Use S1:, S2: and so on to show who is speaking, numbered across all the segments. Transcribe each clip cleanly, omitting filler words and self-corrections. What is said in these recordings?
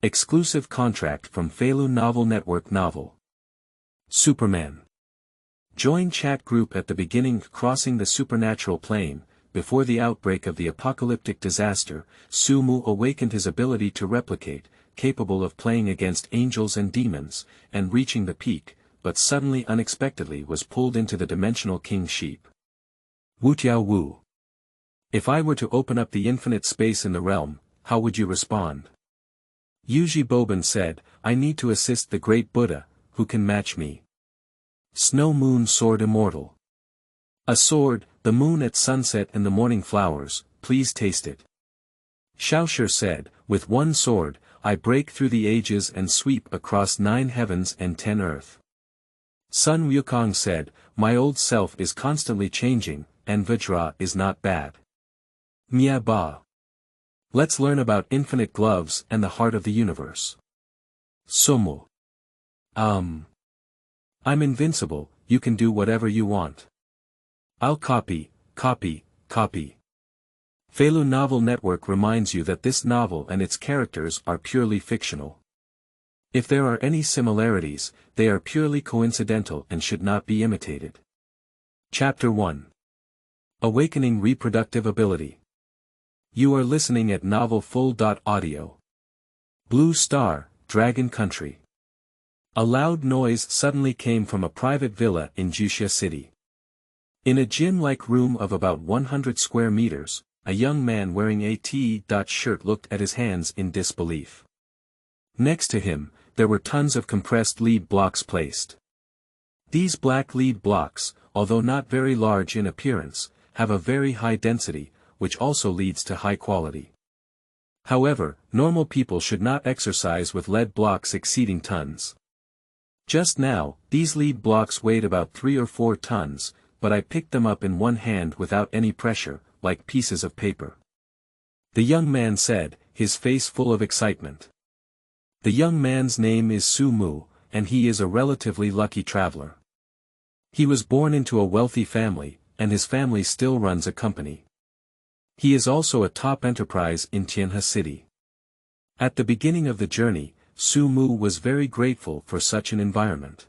S1: Exclusive contract from Feilu Novel Network Novel. Superman. Join chat group at the beginning. Crossing the supernatural plane. Before the outbreak of the apocalyptic disaster, Sumu awakened his ability to replicate, capable of playing against angels and demons, and reaching the peak, but suddenly unexpectedly was pulled into the dimensional king sheep.Wutiao Wu. If I were to open up the infinite space in the realm, how would you respond? Yuzhi Boban said, I need to assist the great Buddha, who can match me. Snow Moon Sword Immortal. A sword, the moon at sunset and the morning flowers, please taste it. Xiaoshi said, with one sword, I break through the ages and sweep across 9 heavens and 10 earth. Sun Wukong said, my old self is constantly changing, and Vajra is not bad. Mie Ba. Let's learn about infinite gloves and the heart of the universe. Sumu. I'm invincible, you can do whatever you want. I'll copy. Feilu Novel Network reminds you that this novel and its characters are purely fictional. If there are any similarities, they are purely coincidental and should not be imitated. Chapter 1. Awakening Reproductive Ability. You are listening at novelfull.audio. Blue Star, Dragon Country. A loud noise suddenly came from a private villa in Guaxian City. In a gym-like room of about 100 square meters, a young man wearing a T-shirt looked at his hands in disbelief. Next to him, there were tons of compressed lead blocks placed. These black lead blocks, although not very large in appearance, have a very high density, which also leads to high quality. However, normal people should not exercise with lead blocks exceeding tons. Just now, these lead blocks weighed about 3 or 4 tons, but I picked them up in one hand without any pressure, like pieces of paper. The young man said, his face full of excitement. The young man's name is Sumu, and he is a relatively lucky traveler. He was born into a wealthy family, and his family still runs a company. He is also a top enterprise in Tianhe City. At the beginning of the journey, Sumu was very grateful for such an environment.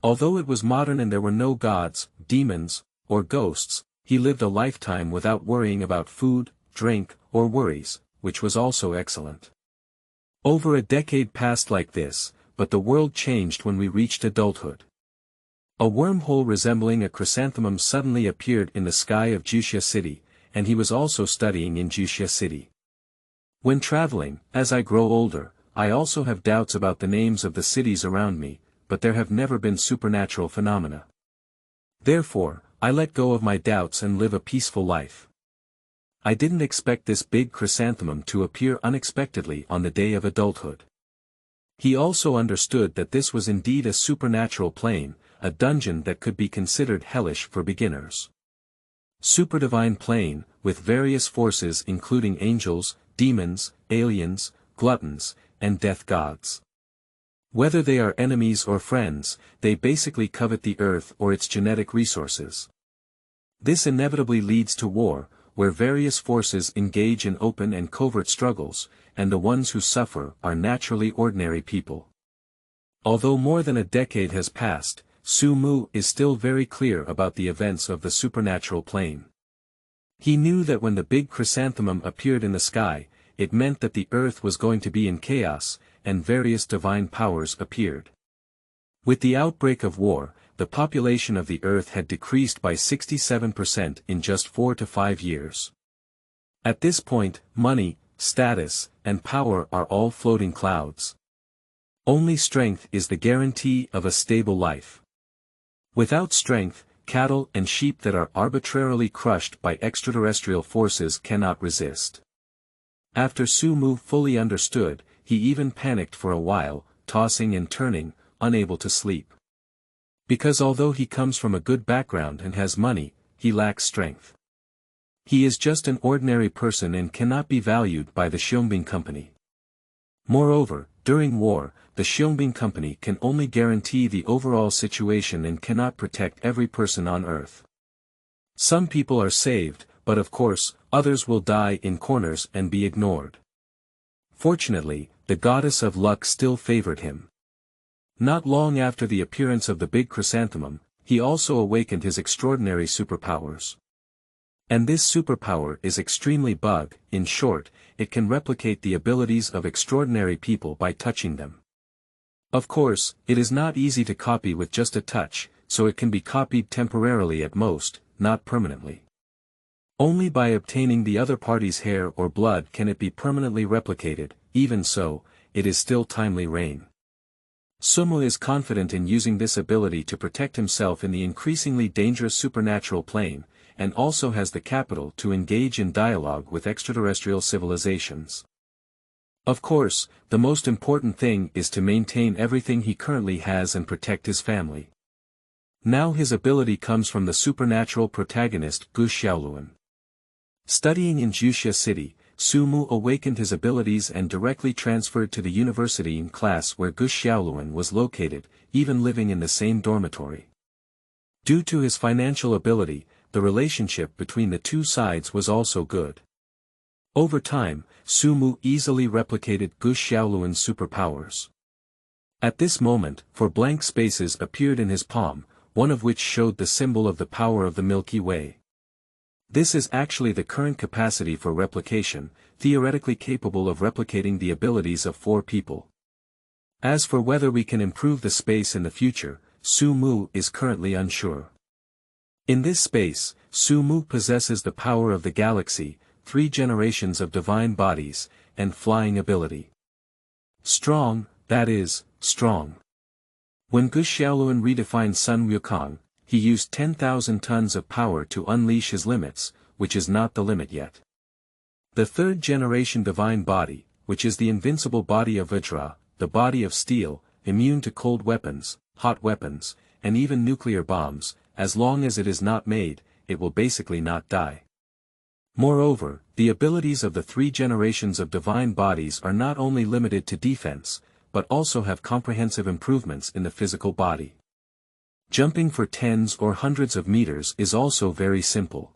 S1: Although it was modern and there were no gods, demons, or ghosts, he lived a lifetime without worrying about food, drink, or worries, which was also excellent. Over a decade passed like this, but the world changed when we reached adulthood. A wormhole resembling a chrysanthemum suddenly appeared in the sky of Guaxian City, and he was also studying in Guaxian City. When traveling, as I grow older, I also have doubts about the names of the cities around me, but there have never been supernatural phenomena. Therefore, I let go of my doubts and live a peaceful life. I didn't expect this big chrysanthemum to appear unexpectedly on the day of adulthood. He also understood that this was indeed a supernatural plane, a dungeon that could be considered hellish for beginners. Superdivine plane, with various forces including angels, demons, aliens, gluttons, and death gods. Whether they are enemies or friends, they basically covet the earth or its genetic resources. This inevitably leads to war, where various forces engage in open and covert struggles, and the ones who suffer are naturally ordinary people. Although more than a decade has passed, Sumu is still very clear about the events of the supernatural plane. He knew that when the big chrysanthemum appeared in the sky, it meant that the earth was going to be in chaos, and various divine powers appeared. With the outbreak of war, the population of the earth had decreased by 67% in just 4 to 5 years. At this point, money, status, and power are all floating clouds. Only strength is the guarantee of a stable life. Without strength, cattle and sheep that are arbitrarily crushed by extraterrestrial forces cannot resist. After Sumu fully understood, he even panicked for a while, tossing and turning, unable to sleep. Because although he comes from a good background and has money, he lacks strength. He is just an ordinary person and cannot be valued by the Xiaomi Company. Moreover, during war, the Xiaomi Company can only guarantee the overall situation and cannot protect every person on Earth. Some people are saved, but of course, others will die in corners and be ignored. Fortunately, the goddess of luck still favored him. Not long after the appearance of the big chrysanthemum, he also awakened his extraordinary superpowers. And this superpower is extremely bug. In short, it can replicate the abilities of extraordinary people by touching them. Of course, it is not easy to copy with just a touch, so it can be copied temporarily at most, not permanently. Only by obtaining the other party's hair or blood can it be permanently replicated. Even so, it is still timely rain. Sumu is confident in using this ability to protect himself in the increasingly dangerous supernatural plane, and also has the capital to engage in dialogue with extraterrestrial civilizations. Of course, the most important thing is to maintain everything he currently has and protect his family. Now his ability comes from the supernatural protagonist Gu Xiaoluan. Studying in Juxia City, Sumu awakened his abilities and directly transferred to the university in class where Gu Xiaoluan was located, even living in the same dormitory. Due to his financial ability, the relationship between the two sides was also good. Over time, Sumu easily replicated Gu Xiaoluan's superpowers. At this moment, four blank spaces appeared in his palm, one of which showed the symbol of the power of the Milky Way. This is actually the current capacity for replication, theoretically capable of replicating the abilities of 4 people. As for whether we can improve the space in the future, Sumu is currently unsure. In this space, Sumu possesses the power of the galaxy, 3 generations of divine bodies, and flying ability. Strong, that is, strong. When Gu Xiaoluan redefined Sun Wukong, he used 10,000 tons of power to unleash his limits, which is not the limit yet. The 3rd generation divine body, which is the invincible body of Vajra, the body of steel, immune to cold weapons, hot weapons, and even nuclear bombs, as long as it is not made, it will basically not die. Moreover, the abilities of the 3 generations of divine bodies are not only limited to defense, but also have comprehensive improvements in the physical body. Jumping for tens or hundreds of meters is also very simple.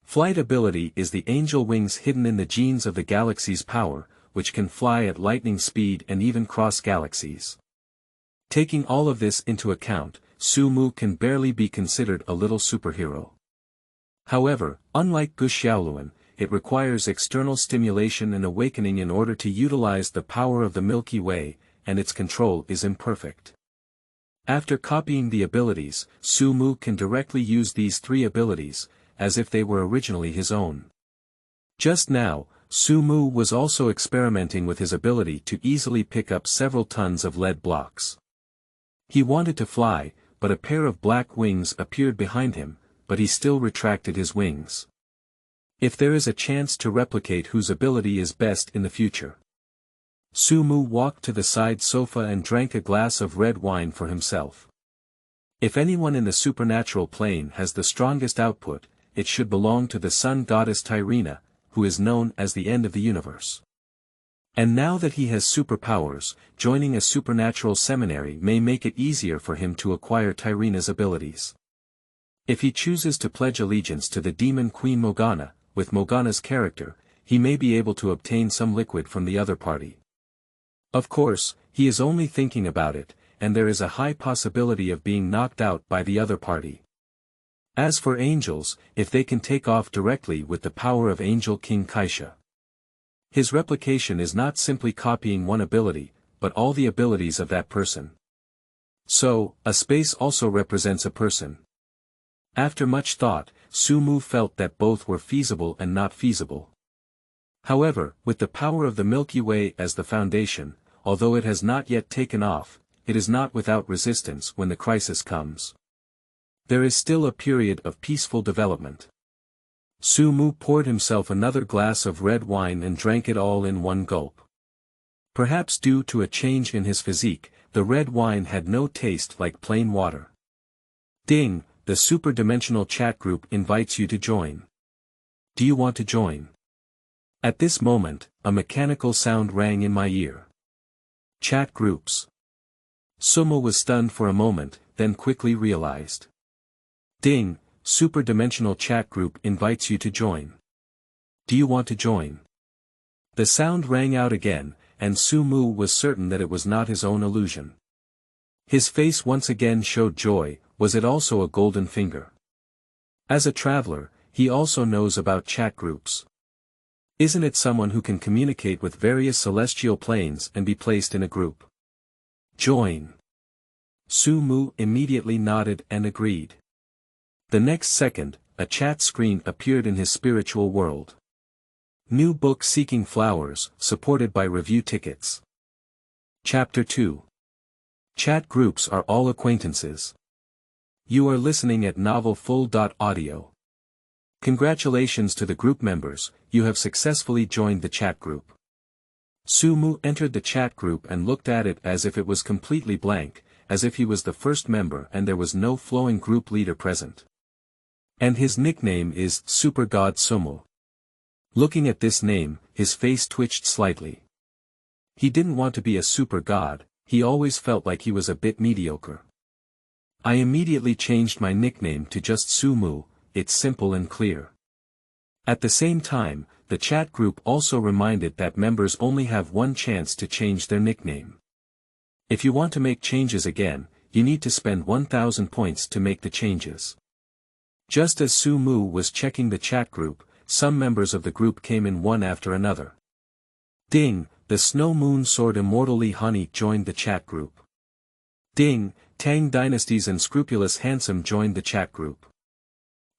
S1: Flight ability is the angel wings hidden in the genes of the galaxy's power, which can fly at lightning speed and even cross galaxies. Taking all of this into account, Sumu can barely be considered a little superhero. However, unlike Gu Xiaoluan, it requires external stimulation and awakening in order to utilize the power of the Milky Way, and its control is imperfect. After copying the abilities, Sumu can directly use these 3 abilities, as if they were originally his own. Just now, Sumu was also experimenting with his ability to easily pick up several tons of lead blocks. He wanted to fly, but a pair of black wings appeared behind him, but he still retracted his wings. If there is a chance to replicate whose ability is best in the future. Sumu walked to the side sofa and drank a glass of red wine for himself. If anyone in the supernatural plane has the strongest output, it should belong to the sun goddess Tyrina, who is known as the end of the universe. And now that he has superpowers, joining a supernatural seminary may make it easier for him to acquire Tyrina's abilities. If he chooses to pledge allegiance to the demon queen Morgana, with Morgana's character, he may be able to obtain some liquid from the other party. Of course, he is only thinking about it, and there is a high possibility of being knocked out by the other party. As for angels, if they can take off directly with the power of Angel King Kaisha. His replication is not simply copying one ability, but all the abilities of that person. So, a space also represents a person. After much thought, Sumu felt that both were feasible and not feasible. However, with the power of the Milky Way as the foundation, although it has not yet taken off, it is not without resistance when the crisis comes. There is still a period of peaceful development. Sumu poured himself another glass of red wine and drank it all in one gulp. Perhaps due to a change in his physique, the red wine had no taste like plain water. Ding, the super-dimensional chat group invites you to join. Do you want to join? At this moment, a mechanical sound rang in my ear. Chat groups. Sumu was stunned for a moment, then quickly realized. Ding, super-dimensional chat group invites you to join. Do you want to join? The sound rang out again, and Sumu was certain that it was not his own illusion. His face once again showed joy. Was it also a golden finger? As a traveler, he also knows about chat groups. Isn't it someone who can communicate with various celestial planes and be placed in a group? Join. Sumu immediately nodded and agreed. The next second, a chat screen appeared in his spiritual world. New book Seeking Flowers, supported by review tickets. Chapter 2. Chat groups are all acquaintances. You are listening at novelfull.audio. Congratulations to the group members, you have successfully joined the chat group. Sumu entered the chat group and looked at it as if it was completely blank, as if he was the first member and there was no flowing group leader present. And his nickname is Super God Sumu. Looking at this name, his face twitched slightly. He didn't want to be a super god, he always felt like he was a bit mediocre. I immediately changed my nickname to just Sumu, it's simple and clear. At the same time, the chat group also reminded that members only have one chance to change their nickname. If you want to make changes again, you need to spend 1000 points to make the changes. Just as Sumu was checking the chat group, some members of the group came in one after another. Ding, the Snow Moon Sword Immortal Hanyi joined the chat group. Ding, Tang Dynasty's Unscrupulous Handsome joined the chat group.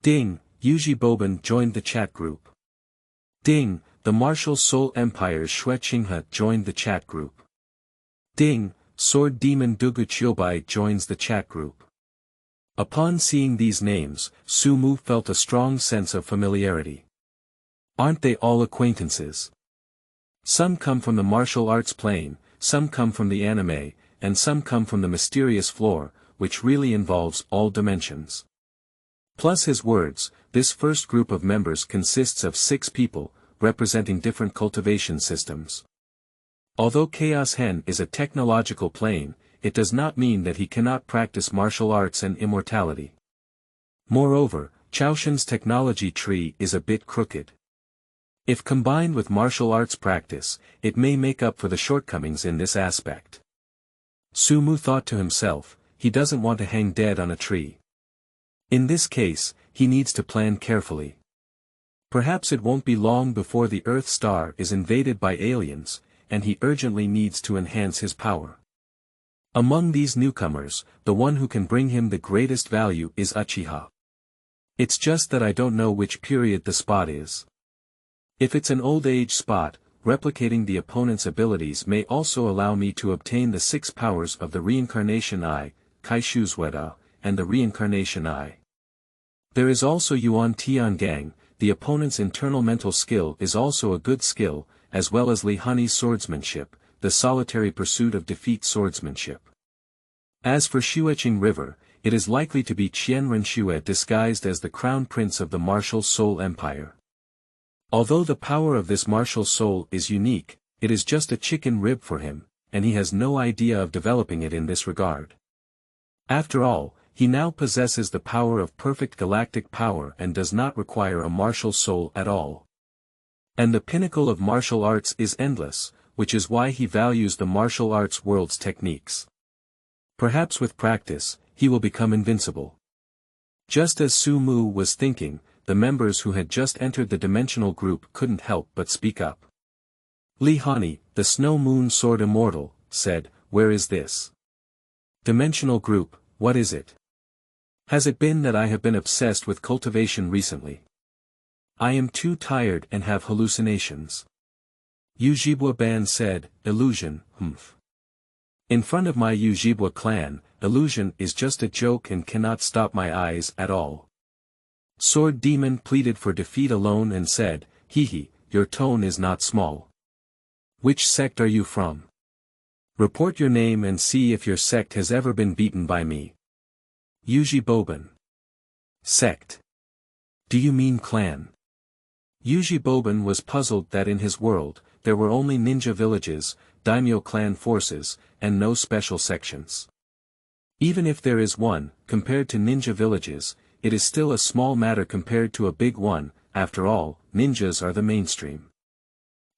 S1: Ding, Yuzhi Boban joined the chat group. Ding, the Martial Soul Empire's Xue Qinghe joined the chat group. Ding, Sword Demon Dugu Qiubai joins the chat group. Upon seeing these names, Sumu felt a strong sense of familiarity. Aren't they all acquaintances? Some come from the martial arts plane, some come from the anime, and some come from the mysterious floor, which really involves all dimensions. Plus his words, this first group of members consists of 6 people, representing different cultivation systems. Although Chaos Hen is a technological plane, it does not mean that he cannot practice martial arts and immortality. Moreover, Chaoshen's technology tree is a bit crooked. If combined with martial arts practice, it may make up for the shortcomings in this aspect. Sumu thought to himself, he doesn't want to hang dead on a tree. In this case, he needs to plan carefully. Perhaps it won't be long before the Earth star is invaded by aliens, and he urgently needs to enhance his power. Among these newcomers, the one who can bring him the greatest value is Uchiha. It's just that I don't know which period the spot is. If it's an old age spot, replicating the opponent's abilities may also allow me to obtain the 6 powers of the Reincarnation Eye, Kaishuzweda, and the Reincarnation Eye. There is also Yuan Tiangang, the opponent's internal mental skill is also a good skill, as well as Li Hanyi's swordsmanship, the solitary pursuit of defeat swordsmanship. As for Xueqing River, it is likely to be Qianren Xue disguised as the crown prince of the martial soul empire. Although the power of this martial soul is unique, it is just a chicken rib for him, and he has no idea of developing it in this regard. After all, he now possesses the power of perfect galactic power and does not require a martial soul at all. And the pinnacle of martial arts is endless, which is why he values the martial arts world's techniques. Perhaps with practice, he will become invincible. Just as Sumu was thinking, the members who had just entered the dimensional group couldn't help but speak up. Li Hanyi, the Snow Moon Sword Immortal, said, "Where is this dimensional group, what is it? Has it been that I have been obsessed with cultivation recently? I am too tired and have hallucinations." Yuzhi Boban said, "Illusion, humph. In front of my Yuzhi clan, illusion is just a joke and cannot stop my eyes at all." Sword Demon pleaded for defeat alone and said, "Hehe, your tone is not small. Which sect are you from? Report your name and see if your sect has ever been beaten by me." Yuzhi Boban. Sect. Do you mean clan? Yuzhi Boban was puzzled that in his world, there were only ninja villages, daimyo clan forces, and no special sections. Even if there is one, compared to ninja villages, it is still a small matter compared to a big one, after all, ninjas are the mainstream.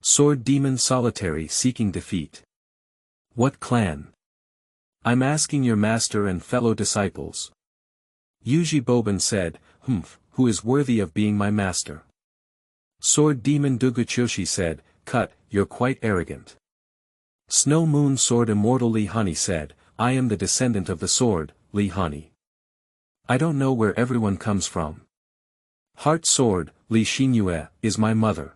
S1: Sword demon solitary seeking defeat. What clan? I'm asking your master and fellow disciples. Yuzhi Boban said, who is worthy of being my master? Sword demon Xiaoshi said, cut, you're quite arrogant. Snow Moon Sword Immortal Hanyi said, I am the descendant of the sword, Hanyi. I don't know where everyone comes from. Heart Sword, Xingyue, is my mother.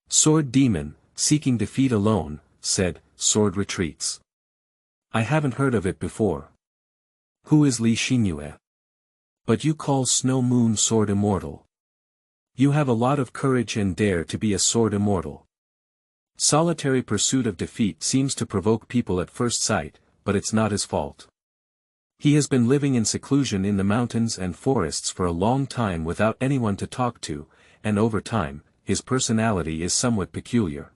S1: Sword demon, seeking defeat alone, said, sword retreats. I haven't heard of it before. Who is Xingyue? But you call Snow Moon Sword Immortal. You have a lot of courage and dare to be a sword immortal. Solitary pursuit of defeat seems to provoke people at first sight, but it's not his fault. He has been living in seclusion in the mountains and forests for a long time without anyone to talk to, and over time, his personality is somewhat peculiar.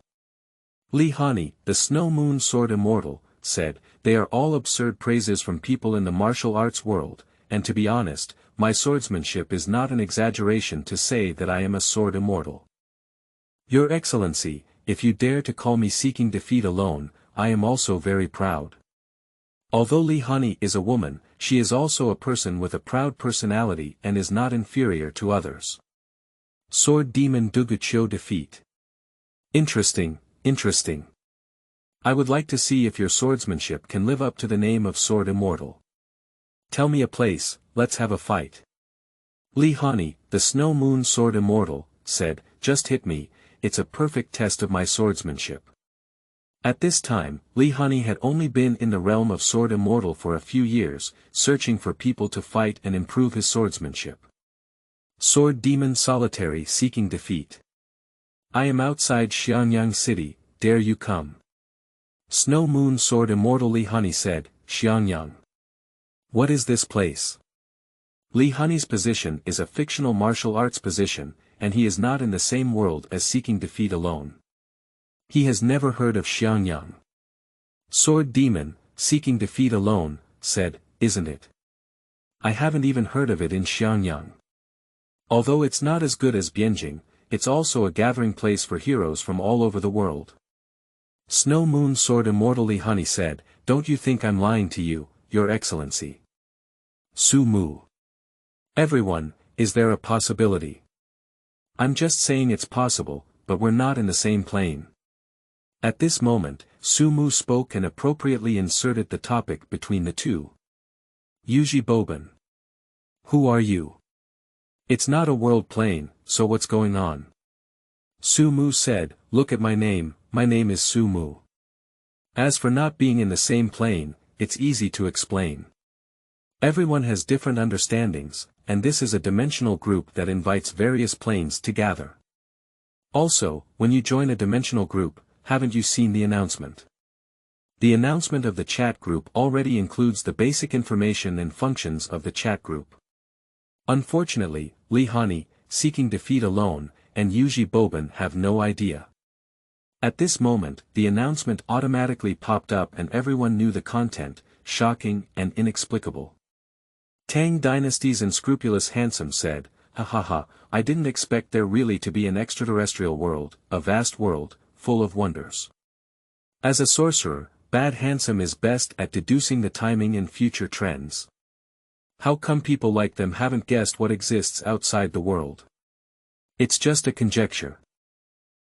S1: Hanyi, the Snow Moon Sword Immortal, said, they are all absurd praises from people in the martial arts world, and to be honest, my swordsmanship is not an exaggeration to say that I am a sword immortal. Your Excellency, if you dare to call me seeking defeat alone, I am also very proud. Although Hanyi is a woman, she is also a person with a proud personality and is not inferior to others. Sword demon Xiaoshi defeat. Interesting, interesting. I would like to see if your swordsmanship can live up to the name of sword immortal. Tell me a place, let's have a fight. Hanyi, the Snow Moon Sword Immortal, said, just hit me, it's a perfect test of my swordsmanship. At this time, Hanyi had only been in the realm of sword immortal for a few years, searching for people to fight and improve his swordsmanship. Sword demon solitary seeking defeat. I am outside Xianyang city, dare you come? Snow Moon Sword Immortal Hanyi said, Xianyang. What is this place? Hanyi's position is a fictional martial arts position, and he is not in the same world as seeking defeat alone. He has never heard of Xianyang. Sword demon, seeking defeat alone, said, isn't it? I haven't even heard of it in Xianyang. Although it's not as good as Bianjing, it's also a gathering place for heroes from all over the world. Snow Moon Sword Immortal Hanyi said, don't you think I'm lying to you, Your Excellency? Sumu. Everyone, is there a possibility? I'm just saying it's possible, but we're not in the same plane. At this moment, Sumu spoke and appropriately inserted the topic between the two. Yuzhi Boban. Who are you? It's not a world plane, so what's going on? Sumu said, look at my name is Sumu. As for not being in the same plane, it's easy to explain. Everyone has different understandings, and this is a dimensional group that invites various planes to gather. Also, when you join a dimensional group, haven't you seen the announcement? The announcement of the chat group already includes the basic information and functions of the chat group. Unfortunately, Hanyi, seeking defeat alone, and Yuzhi Boban have no idea. At this moment, the announcement automatically popped up and everyone knew the content, shocking and inexplicable. Tang Dynasty's Unscrupulous Handsome said, ha ha ha, I didn't expect there really to be an extraterrestrial world, a vast world, full of wonders. As a sorcerer, Bad Handsome is best at deducing the timing and future trends. How come people like them haven't guessed what exists outside the world? It's just a conjecture.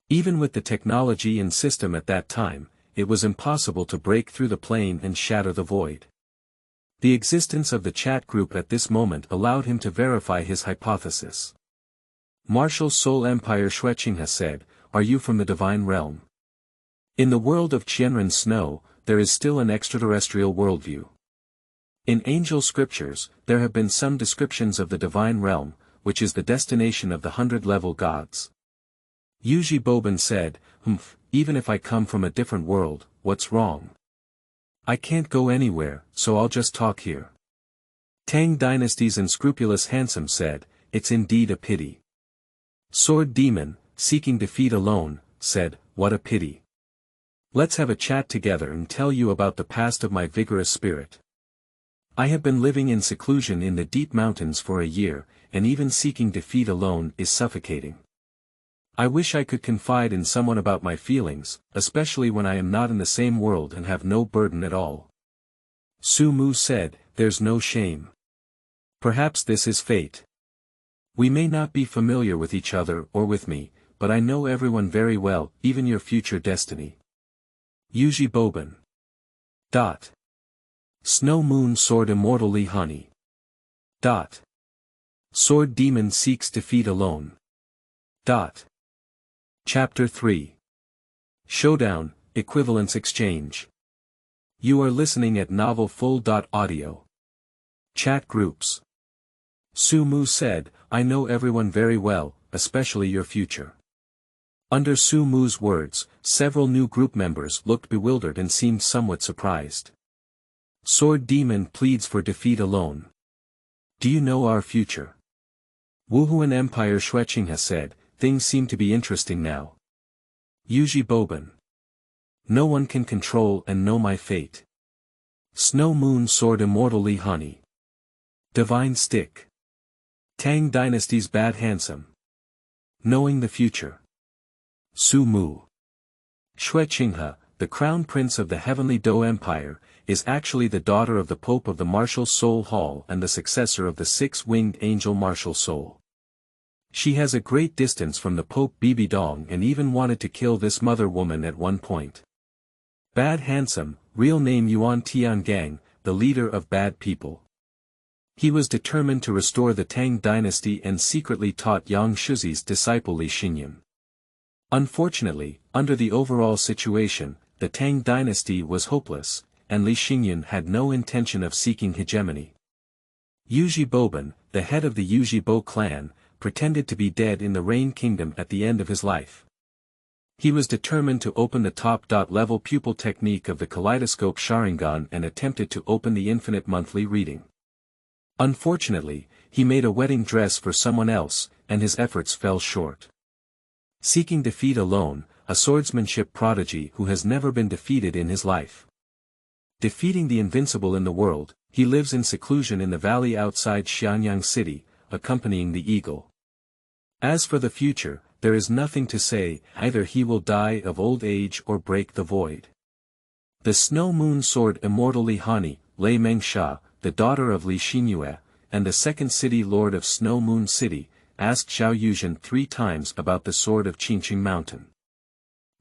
S1: Even with the technology and system at that time, it was impossible to break through the plane and shatter the void. The existence of the chat group at this moment allowed him to verify his hypothesis. Martial Soul Empire Xueqing has said, are you from the divine realm? In the world of Qianren Snow, there is still an extraterrestrial worldview. In angel scriptures, there have been some descriptions of the divine realm, which is the destination of the 100-level gods. Yuzhi Boban said, even if I come from a different world, what's wrong? I can't go anywhere, so I'll just talk here. Tang Dynasty's Unscrupulous Handsome said, it's indeed a pity. Sword Demon, seeking defeat alone, said, what a pity. Let's have a chat together and tell you about the past of my vigorous spirit. I have been living in seclusion in the deep mountains for a year, and even seeking defeat alone is suffocating. I wish I could confide in someone about my feelings, especially when I am not in the same world and have no burden at all. Sumu said, there's no shame. Perhaps this is fate. We may not be familiar with each other or with me, but I know everyone very well, even your future destiny. Yuzhi Boban. Snow Moon Sword Immortal Hanyi. Sword Demon Seeks Defeat Alone. Chapter 3. Showdown, Equivalence Exchange. You are listening at Novel Full.audio. Chat groups. Sumu said, I know everyone very well, especially your future. Under Sumu's words, several new group members looked bewildered and seemed somewhat surprised. Sword Demon pleads for defeat alone. Do you know our future? Wuhuan Empire Xueqing has said, things seem to be interesting now. Yuzhi Boban. No one can control and know my fate. Snow Moon Sword Immortal Hanyi. Divine Stick. Tang Dynasty's Bad Handsome. Knowing the Future. Sumu. Xueqinghe, the crown prince of the Heavenly Do Empire, is actually the daughter of the Pope of the Martial Soul Hall and the successor of the six-winged angel Martial Soul. She has a great distance from the Pope Bibi Dong and even wanted to kill this mother woman at one point. Bad Handsome, real name Yuan Tiangang, the leader of bad people. He was determined to restore the Tang dynasty and secretly taught Yang Shizi's disciple Li Xinyan. Unfortunately, under the overall situation, the Tang dynasty was hopeless, and Li Xinyan had no intention of seeking hegemony. Yuzhi Boban, the head of the Yuzhi Bo clan, pretended to be dead in the Rain Kingdom at the end of his life. He was determined to open the top-level pupil technique of the Kaleidoscope Sharingan and attempted to open the infinite monthly reading. Unfortunately, he made a wedding dress for someone else, and his efforts fell short. Seeking defeat alone, a swordsmanship prodigy who has never been defeated in his life. Defeating the invincible in the world, he lives in seclusion in the valley outside Xianyang City, accompanying the eagle. As for the future, there is nothing to say, either he will die of old age or break the void. The Snow Moon Sword Immortal Hanyi, Lei Mengsha, the daughter of Li Xinyue, and the second city lord of Snow Moon City, asked Zhao Yuzhen 3 times about the sword of Qingqing Mountain.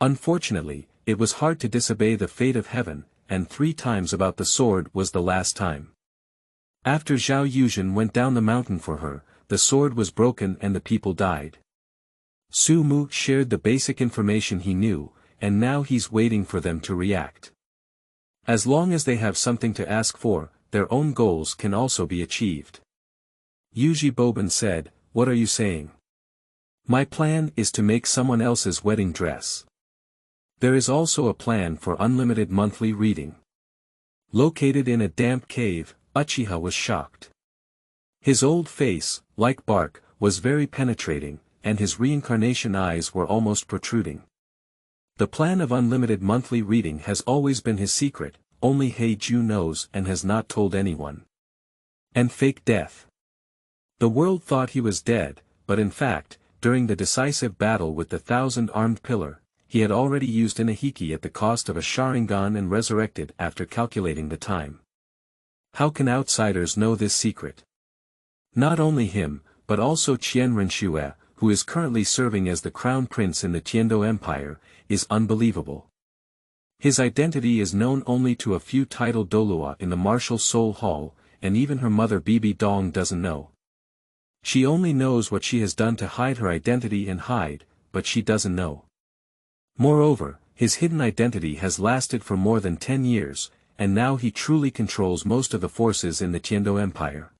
S1: Unfortunately, it was hard to disobey the fate of heaven, and 3 times about the sword was the last time. After Zhao Yuzhen went down the mountain for her, the sword was broken and the people died. Sumu shared the basic information he knew, and now he's waiting for them to react. As long as they have something to ask for, their own goals can also be achieved. Yuzhi Boban said, what are you saying? My plan is to make someone else's wedding dress. There is also a plan for unlimited monthly reading. Located in a damp cave, Uchiha was shocked. His old face, like bark, was very penetrating, and his reincarnation eyes were almost protruding. The plan of unlimited monthly reading has always been his secret, only Heiju knows and has not told anyone. And fake death. The world thought he was dead, but in fact, during the decisive battle with the 1,000-armed pillar, he had already used an ahiki at the cost of a Sharingan and resurrected after calculating the time. How can outsiders know this secret? Not only him, but also Qian Renxue, who is currently serving as the crown prince in the Tiando Empire, is unbelievable. His identity is known only to a few titled Dolua in the Martial Soul Hall, and even her mother Bibi Dong doesn't know. She only knows what she has done to hide her identity and hide, but she doesn't know. Moreover, his hidden identity has lasted for more than 10 years, and now he truly controls most of the forces in the Tiando Empire.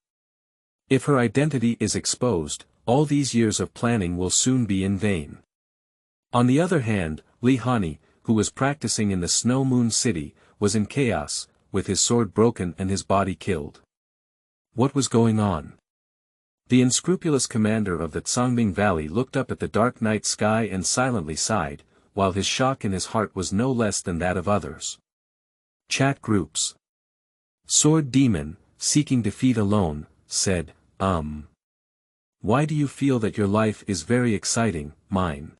S1: If her identity is exposed, all these years of planning will soon be in vain. On the other hand, Li Hanyi, who was practicing in the Snow Moon City, was in chaos, with his sword broken and his body killed. What was going on? The unscrupulous commander of the Cangbing Valley looked up at the dark night sky and silently sighed, while his shock in his heart was no less than that of others. Chat groups. Sword Demon, seeking defeat alone, said, Why do you feel that your life is very exciting, mine?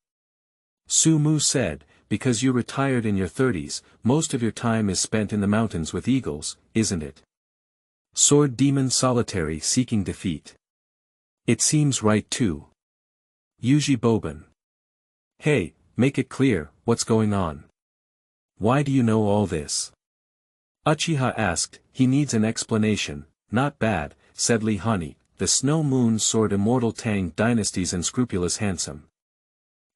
S1: Sumu said, because you retired in your 30s, most of your time is spent in the mountains with eagles, isn't it? Sword demon solitary seeking defeat. It seems right too. Yuzhi Boban. Hey, make it clear, what's going on? Why do you know all this? Uchiha asked. He needs an explanation. Not bad, said Hanyi, the Snow Moon Sword Immortal Tang Dynasty's unscrupulous handsome.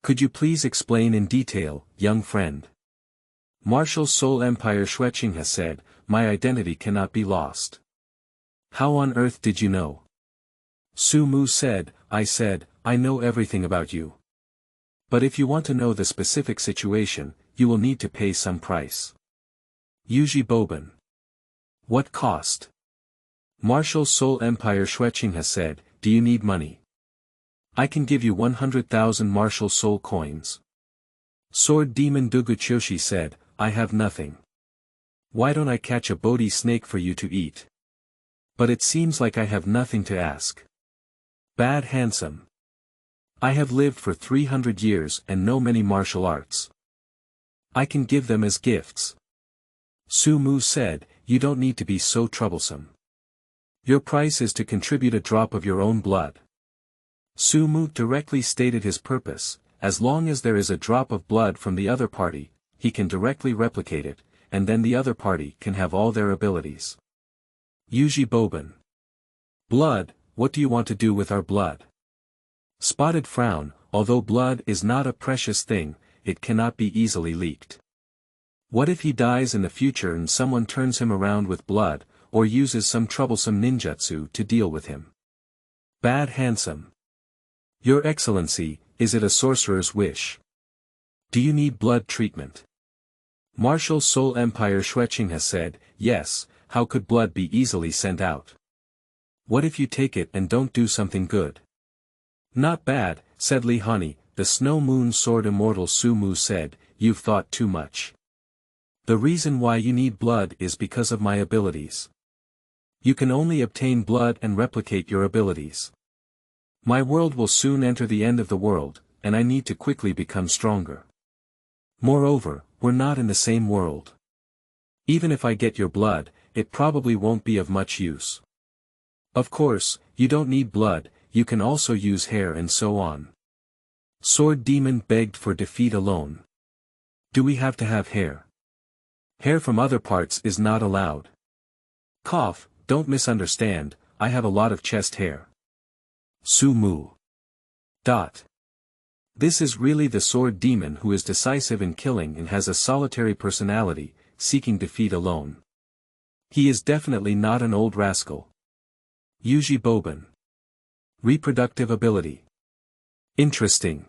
S1: Could you please explain in detail, young friend? Martial Soul Empire Xueqing has said, my identity cannot be lost. How on earth did you know? Sumu said, I know everything about you. But if you want to know the specific situation, you will need to pay some price. Yuzhi Boban. What cost? Martial Soul Empire Xueqing has said, do you need money? I can give you 100,000 martial soul coins. Sword Demon Xiaoshi said, I have nothing. Why don't I catch a Bodhi snake for you to eat? But it seems like I have nothing to ask. Bad handsome. I have lived for 300 years and know many martial arts. I can give them as gifts. Sumu said, you don't need to be so troublesome. Your price is to contribute a drop of your own blood. Sumu directly stated his purpose, as long as there is a drop of blood from the other party, he can directly replicate it, and then the other party can have all their abilities. Yuzhi Boban. Blood, what do you want to do with our blood? Spotted frown, although blood is not a precious thing, it cannot be easily leaked. What if he dies in the future and someone turns him around with blood, or uses some troublesome ninjutsu to deal with him? Bad handsome. Your Excellency, is it a sorcerer's wish? Do you need blood treatment? Martial Soul Empire Xueqing has said, yes, how could blood be easily sent out? What if you take it and don't do something good? Not bad, said Hanyi, the Snow Moon Sword Immortal. Sumu said, you've thought too much. The reason why you need blood is because of my abilities. You can only obtain blood and replicate your abilities. My world will soon enter the end of the world, and I need to quickly become stronger. Moreover, we're not in the same world. Even if I get your blood, it probably won't be of much use. Of course, you don't need blood, you can also use hair and so on. Sword Demon begged for defeat alone. Do we have to have hair? Hair from other parts is not allowed. Cough, don't misunderstand, I have a lot of chest hair. Sumu. This is really the sword demon who is decisive in killing and has a solitary personality, seeking defeat alone. He is definitely not an old rascal. Yuzhi Boban. Reproductive ability. Interesting.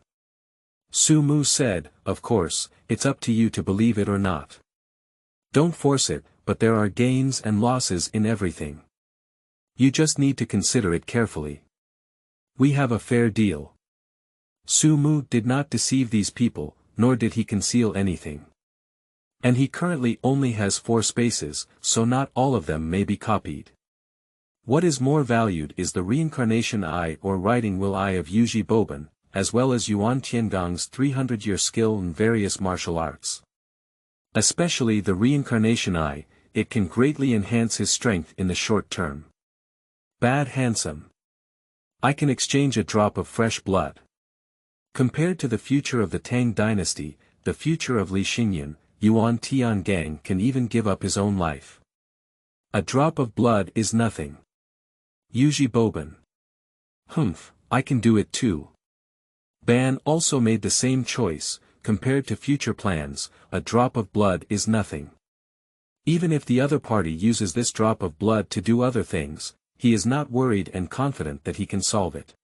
S1: Sumu said, of course, it's up to you to believe it or not. Don't force it, but there are gains and losses in everything. You just need to consider it carefully. We have a fair deal. Sumu did not deceive these people, nor did he conceal anything. And he currently only has 4 spaces, so not all of them may be copied. What is more valued is the reincarnation eye or writing will eye of Yuzhi Boban, as well as Yuan Tiangong's 300-year skill in various martial arts. Especially the reincarnation eye, it can greatly enhance his strength in the short term. Bad handsome. I can exchange a drop of fresh blood. Compared to the future of the Tang dynasty, the future of Li Xingyan, Yuan Tiangang can even give up his own life. A drop of blood is nothing. Yuzhi Boban. Humph, I can do it too. Ban also made the same choice, compared to future plans, a drop of blood is nothing. Even if the other party uses this drop of blood to do other things, he is not worried and confident that he can solve it.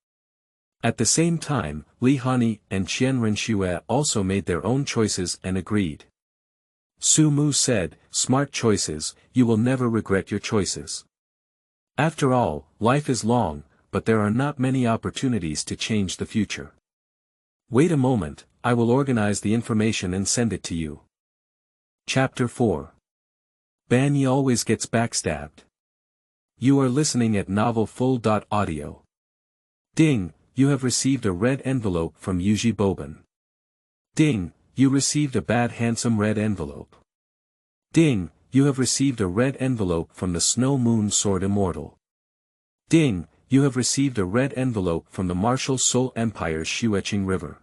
S1: At the same time, Hanyi and Qian Renxue also made their own choices and agreed. Sumu said, smart choices, you will never regret your choices. After all, life is long, but there are not many opportunities to change the future. Wait a moment, I will organize the information and send it to you. Chapter 4. Banye always gets backstabbed. You are listening at novelfull.audio. Ding, you have received a red envelope from Yuzhi Boban. Ding, you received a bad handsome red envelope. Ding, you have received a red envelope from the Snow Moon Sword Immortal. Ding, you have received a red envelope from the Martial Soul Empire's Shueching River.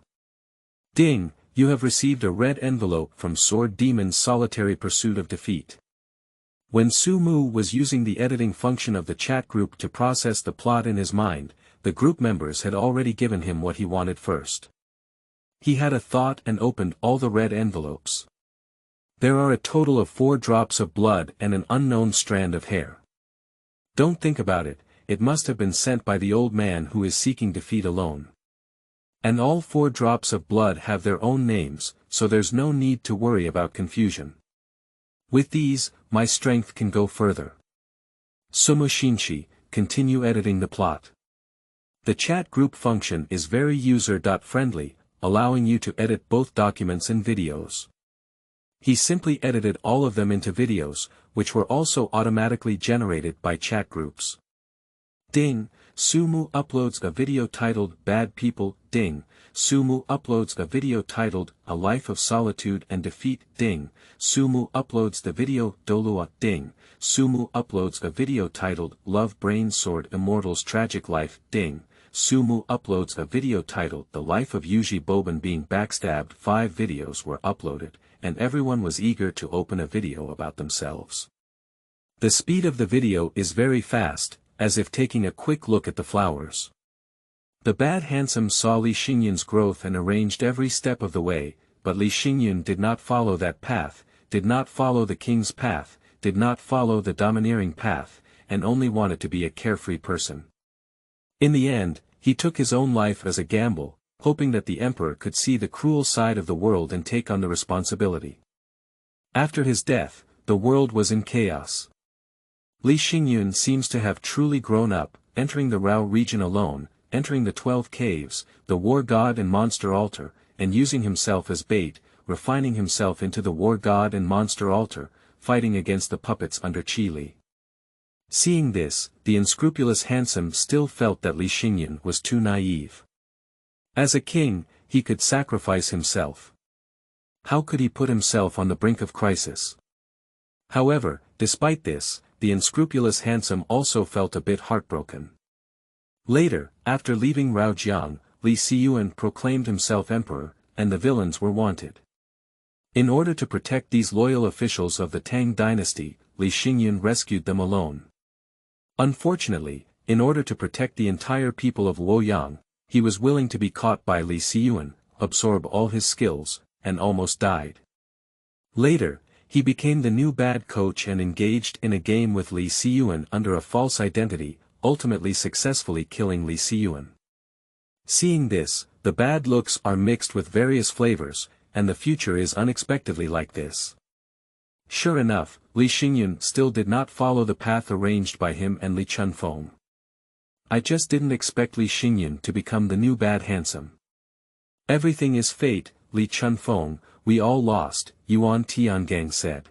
S1: Ding, you have received a red envelope from Sword Demon's Solitary Pursuit of Defeat. When Sumu was using the editing function of the chat group to process the plot in his mind, the group members had already given him what he wanted first. He had a thought and opened all the red envelopes. There are a total of 4 drops of blood and an unknown strand of hair. Don't think about it, it must have been sent by the old man who is seeking defeat alone. And all 4 drops of blood have their own names, so there's no need to worry about confusion. With these, my strength can go further. Sumu Shinshi, continue editing the plot. The chat group function is very user-friendly, allowing you to edit both documents and videos. He simply edited all of them into videos, which were also automatically generated by chat groups. Ding, Sumu uploads a video titled Bad People. Ding, Sumu uploads a video titled A Life of Solitude and Defeat. Ding, Sumu uploads the video Dolua. Ding, Sumu uploads a video titled Love Brain Sword Immortal's Tragic Life. Ding, Sumu uploads a video titled The Life of Yuzhi Boban Being Backstabbed. 5 videos were uploaded, and everyone was eager to open a video about themselves. The speed of the video is very fast, as if taking a quick look at the flowers. The bad handsome saw Li Xingyun's growth and arranged every step of the way, but Li Xingyun did not follow that path, did not follow the king's path, did not follow the domineering path, and only wanted to be a carefree person. In the end, he took his own life as a gamble, hoping that the emperor could see the cruel side of the world and take on the responsibility. After his death, the world was in chaos. Li Xingyun seems to have truly grown up, entering the Rao region alone, entering the 12 caves, the war god and monster altar, and using himself as bait, refining himself into the war god and monster altar, fighting against the puppets under Qilin. Seeing this, the unscrupulous handsome still felt that Li Xingyun was too naive. As a king, he could sacrifice himself. How could he put himself on the brink of crisis? However, despite this, the unscrupulous handsome also felt a bit heartbroken. Later, after leaving Raojiang, Li Xiyuan proclaimed himself emperor, and the villains were wanted. In order to protect these loyal officials of the Tang dynasty, Li Xingyun rescued them alone. Unfortunately, in order to protect the entire people of Luoyang, he was willing to be caught by Li Xiyuan, absorb all his skills, and almost died. Later, he became the new bad coach and engaged in a game with Li Xiyuan under a false identity, ultimately successfully killing Li Xiyuan. Seeing this, the bad looks are mixed with various flavors, and the future is unexpectedly like this. Sure enough, Li Xingyun still did not follow the path arranged by him and Li Chunfeng. I just didn't expect Li Xingyun to become the new bad handsome. Everything is fate, Li Chunfeng, we all lost, Yuan Tiangang said.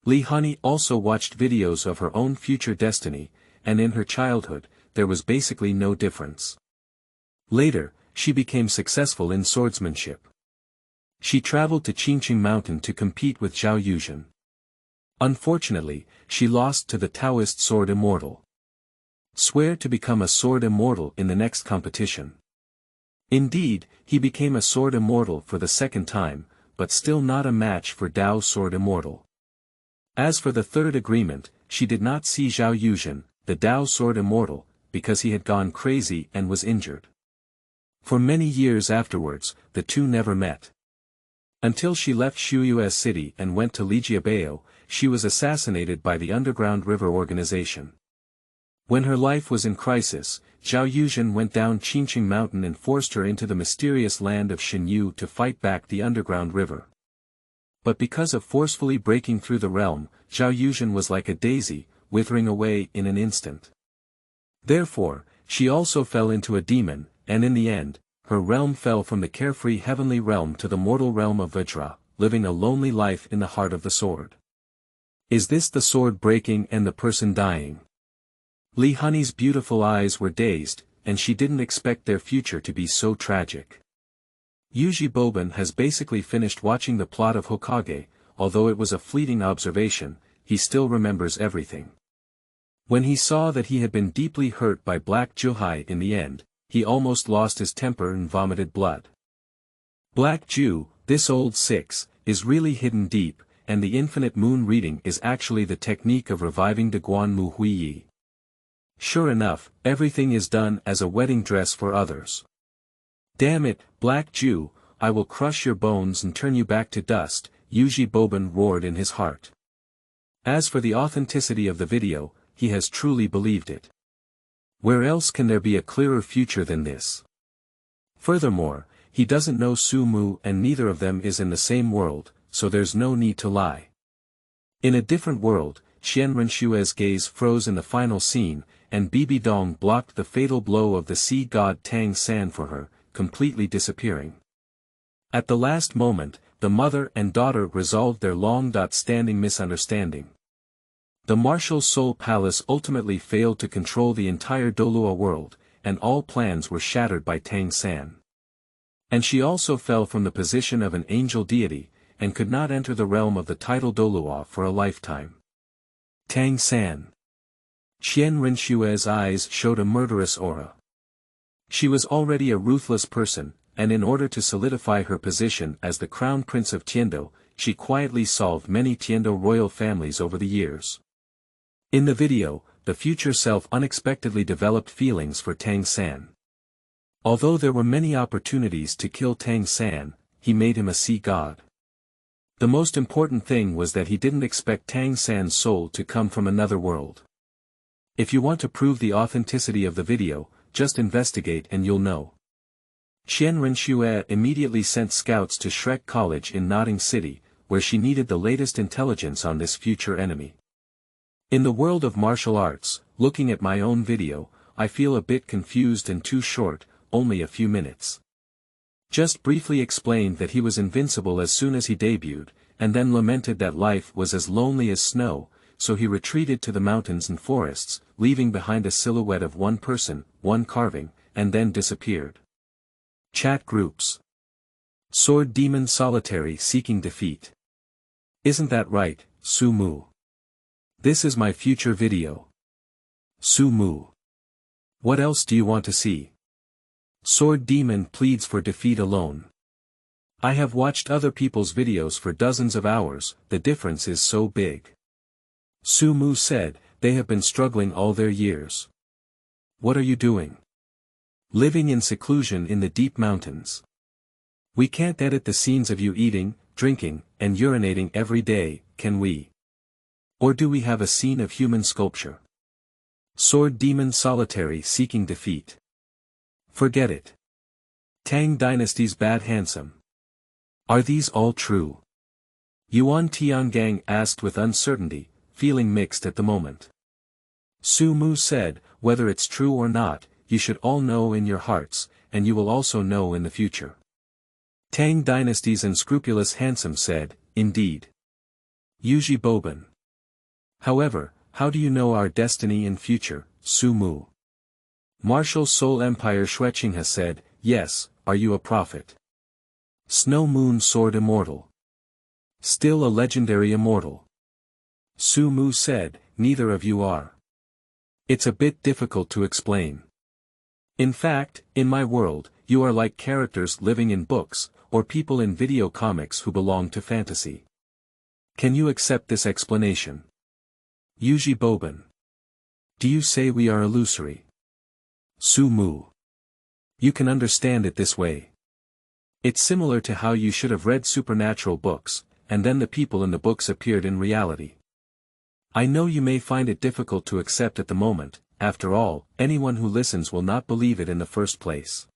S1: Li Hanyi also watched videos of her own future destiny, and in her childhood, there was basically no difference. Later, she became successful in swordsmanship. She traveled to Qingqing Mountain to compete with Zhao Yuzhen. Unfortunately, she lost to the Taoist Sword Immortal. Swear to become a Sword Immortal in the next competition. Indeed, he became a Sword Immortal for the second time, but still not a match for Dao Sword Immortal. As for the third agreement, she did not see Zhao Yuzhen, the Dao Sword Immortal, because he had gone crazy and was injured. For many years afterwards, the two never met. Until she left Shuyue City and went to Lijiabao, she was assassinated by the Underground River Organization. When her life was in crisis, Zhao Yuzhen went down Qingqing Mountain and forced her into the mysterious land of Xinyu to fight back the Underground River. But because of forcefully breaking through the realm, Zhao Yuzhen was like a daisy, withering away in an instant. Therefore, she also fell into a demon, and in the end, her realm fell from the carefree heavenly realm to the mortal realm of Vajra, living a lonely life in the heart of the sword. Is this the sword breaking and the person dying? Li Hanyi's beautiful eyes were dazed, and she didn't expect their future to be so tragic. Yuzhi Boban has basically finished watching the plot of Hokage, although it was a fleeting observation, he still remembers everything. When he saw that he had been deeply hurt by Black Juhai in the end, he almost lost his temper and vomited blood. Black Ju, this old six, is really hidden deep, and the infinite moon reading is actually the technique of reviving de Guan Mu Huiyi. Sure enough, everything is done as a wedding dress for others. Damn it, Black Ju, I will crush your bones and turn you back to dust, Yuzhi Boban roared in his heart. As for the authenticity of the video, he has truly believed it. Where else can there be a clearer future than this? Furthermore, he doesn't know Sumu and neither of them is in the same world, so there's no need to lie. In a different world, Xian Renshue's gaze froze in the final scene, and Bibi Dong blocked the fatal blow of the sea god Tang San for her, completely disappearing. At the last moment, the mother and daughter resolved their long-standing misunderstanding. The martial Soul Palace ultimately failed to control the entire Dolua world, and all plans were shattered by Tang San. And she also fell from the position of an angel deity, and could not enter the realm of the title Dolua for a lifetime. Tang San. Xian Renshue's eyes showed a murderous aura. She was already a ruthless person, and in order to solidify her position as the crown prince of Tiendo, she quietly solved many Tiendo royal families over the years. In the video, the future self unexpectedly developed feelings for Tang San. Although there were many opportunities to kill Tang San, he made him a sea god. The most important thing was that he didn't expect Tang San's soul to come from another world. If you want to prove the authenticity of the video, just investigate and you'll know. Xian Renshue immediately sent scouts to Shrek College in Notting City, where she needed the latest intelligence on this future enemy. In the world of martial arts, looking at my own video, I feel a bit confused and too short, only a few minutes. Just briefly explained that he was invincible as soon as he debuted, and then lamented that life was as lonely as snow, so he retreated to the mountains and forests, leaving behind a silhouette of one person, one carving, and then disappeared. Chat groups. Sword Demon Solitary seeking defeat. Isn't that right, Sumu? This is my future video. Sumu. What else do you want to see? Sword Demon pleads for defeat alone. I have watched other people's videos for dozens of hours, the difference is so big. Sumu said, they have been struggling all their years. What are you doing? Living in seclusion in the deep mountains. We can't edit the scenes of you eating, drinking, and urinating every day, can we? Or do we have a scene of human sculpture? Sword Demon Solitary seeking defeat. Forget it. Tang Dynasty's bad handsome. Are these all true? Yuan Tiangang asked with uncertainty, feeling mixed at the moment. Sumu said, whether it's true or not, you should all know in your hearts, and you will also know in the future. Tang Dynasty's unscrupulous handsome said, indeed. Yuzhi Boban. However, how do you know our destiny and future, Sumu? Martial Soul Empire Shueqing has said, yes, are you a prophet? Snow Moon Sword Immortal. Still a legendary immortal. Sumu said, neither of you are. It's a bit difficult to explain. In fact, in my world, you are like characters living in books, or people in video comics who belong to fantasy. Can you accept this explanation? Yuzhi Boban. Do you say we are illusory? Sumu. You can understand it this way. It's similar to how you should have read supernatural books, and then the people in the books appeared in reality. I know you may find it difficult to accept at the moment, after all, anyone who listens will not believe it in the first place.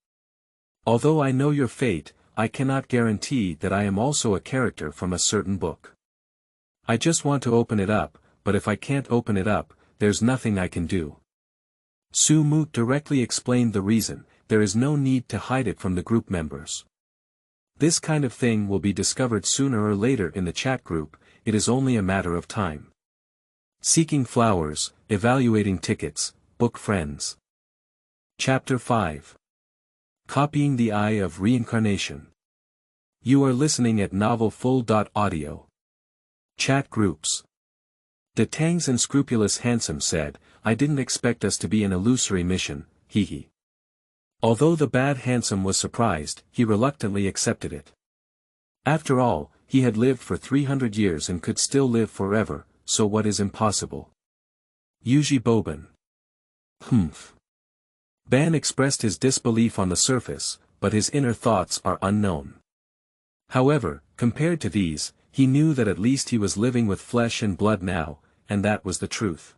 S1: Although I know your fate, I cannot guarantee that I am also a character from a certain book. I just want to open it up, but if I can't open it up, there's nothing I can do. Sumu directly explained the reason, there is no need to hide it from the group members. This kind of thing will be discovered sooner or later in the chat group, it is only a matter of time. Seeking flowers, evaluating tickets, book friends. Chapter 5. Copying the Eye of Reincarnation. You are listening at novelfull.audio. Chat groups. The Tang's unscrupulous handsome said, I didn't expect us to be an illusory mission, hee. Although the bad handsome was surprised, he reluctantly accepted it. After all, he had lived for 300 years and could still live forever, so what is impossible? Yuzhi Boban. Humph. Ban expressed his disbelief on the surface, but his inner thoughts are unknown. However, compared to these, he knew that at least he was living with flesh and blood now, and that was the truth.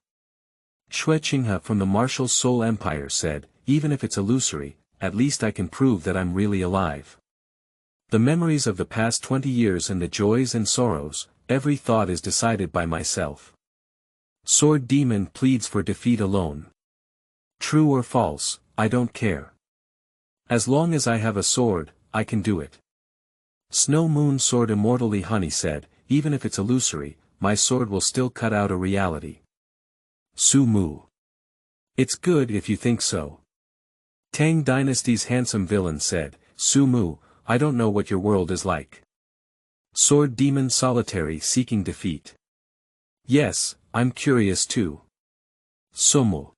S1: Xue Qinghe from the Martial Soul Empire said, even if it's illusory, at least I can prove that I'm really alive. The memories of the past 20 years and the joys and sorrows, every thought is decided by myself. Sword Demon pleads for defeat alone. True or false, I don't care. As long as I have a sword, I can do it. Snow Moon Sword Immortal Hanyi said, even if it's illusory, my sword will still cut out a reality. Sumu. It's good if you think so. Tang Dynasty's handsome villain said, Sumu, I don't know what your world is like. Sword Demon Solitary seeking defeat. Yes, I'm curious too. Sumu.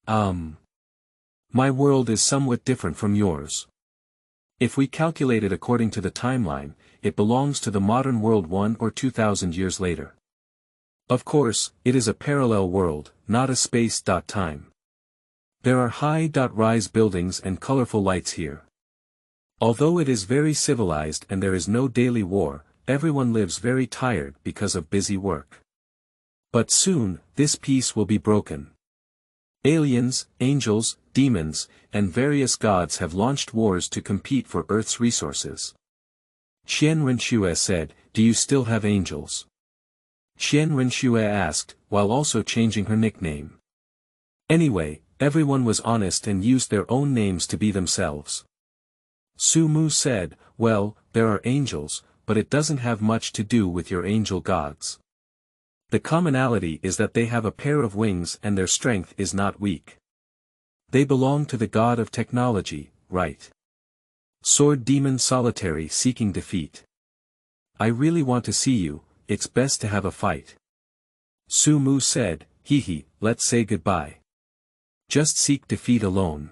S1: My world is somewhat different from yours. If we calculate it according to the timeline, it belongs to the modern world 1 or 2,000 years later. Of course, it is a parallel world, not a space-time. There are high-rise buildings and colorful lights here. Although it is very civilized and there is no daily war, everyone lives very tired because of busy work. But soon, this peace will be broken. Aliens, angels, demons, and various gods have launched wars to compete for Earth's resources. Xian Renxue said, do you still have angels? Xian Renxue asked, while also changing her nickname. Anyway, everyone was honest and used their own names to be themselves. Sumu said, well, there are angels, but it doesn't have much to do with your angel gods. The commonality is that they have a pair of wings and their strength is not weak. They belong to the god of technology, right? Sword Demon Solitary seeking defeat. I really want to see you, it's best to have a fight. Sumu said, hee, let's say goodbye. Just seek defeat alone.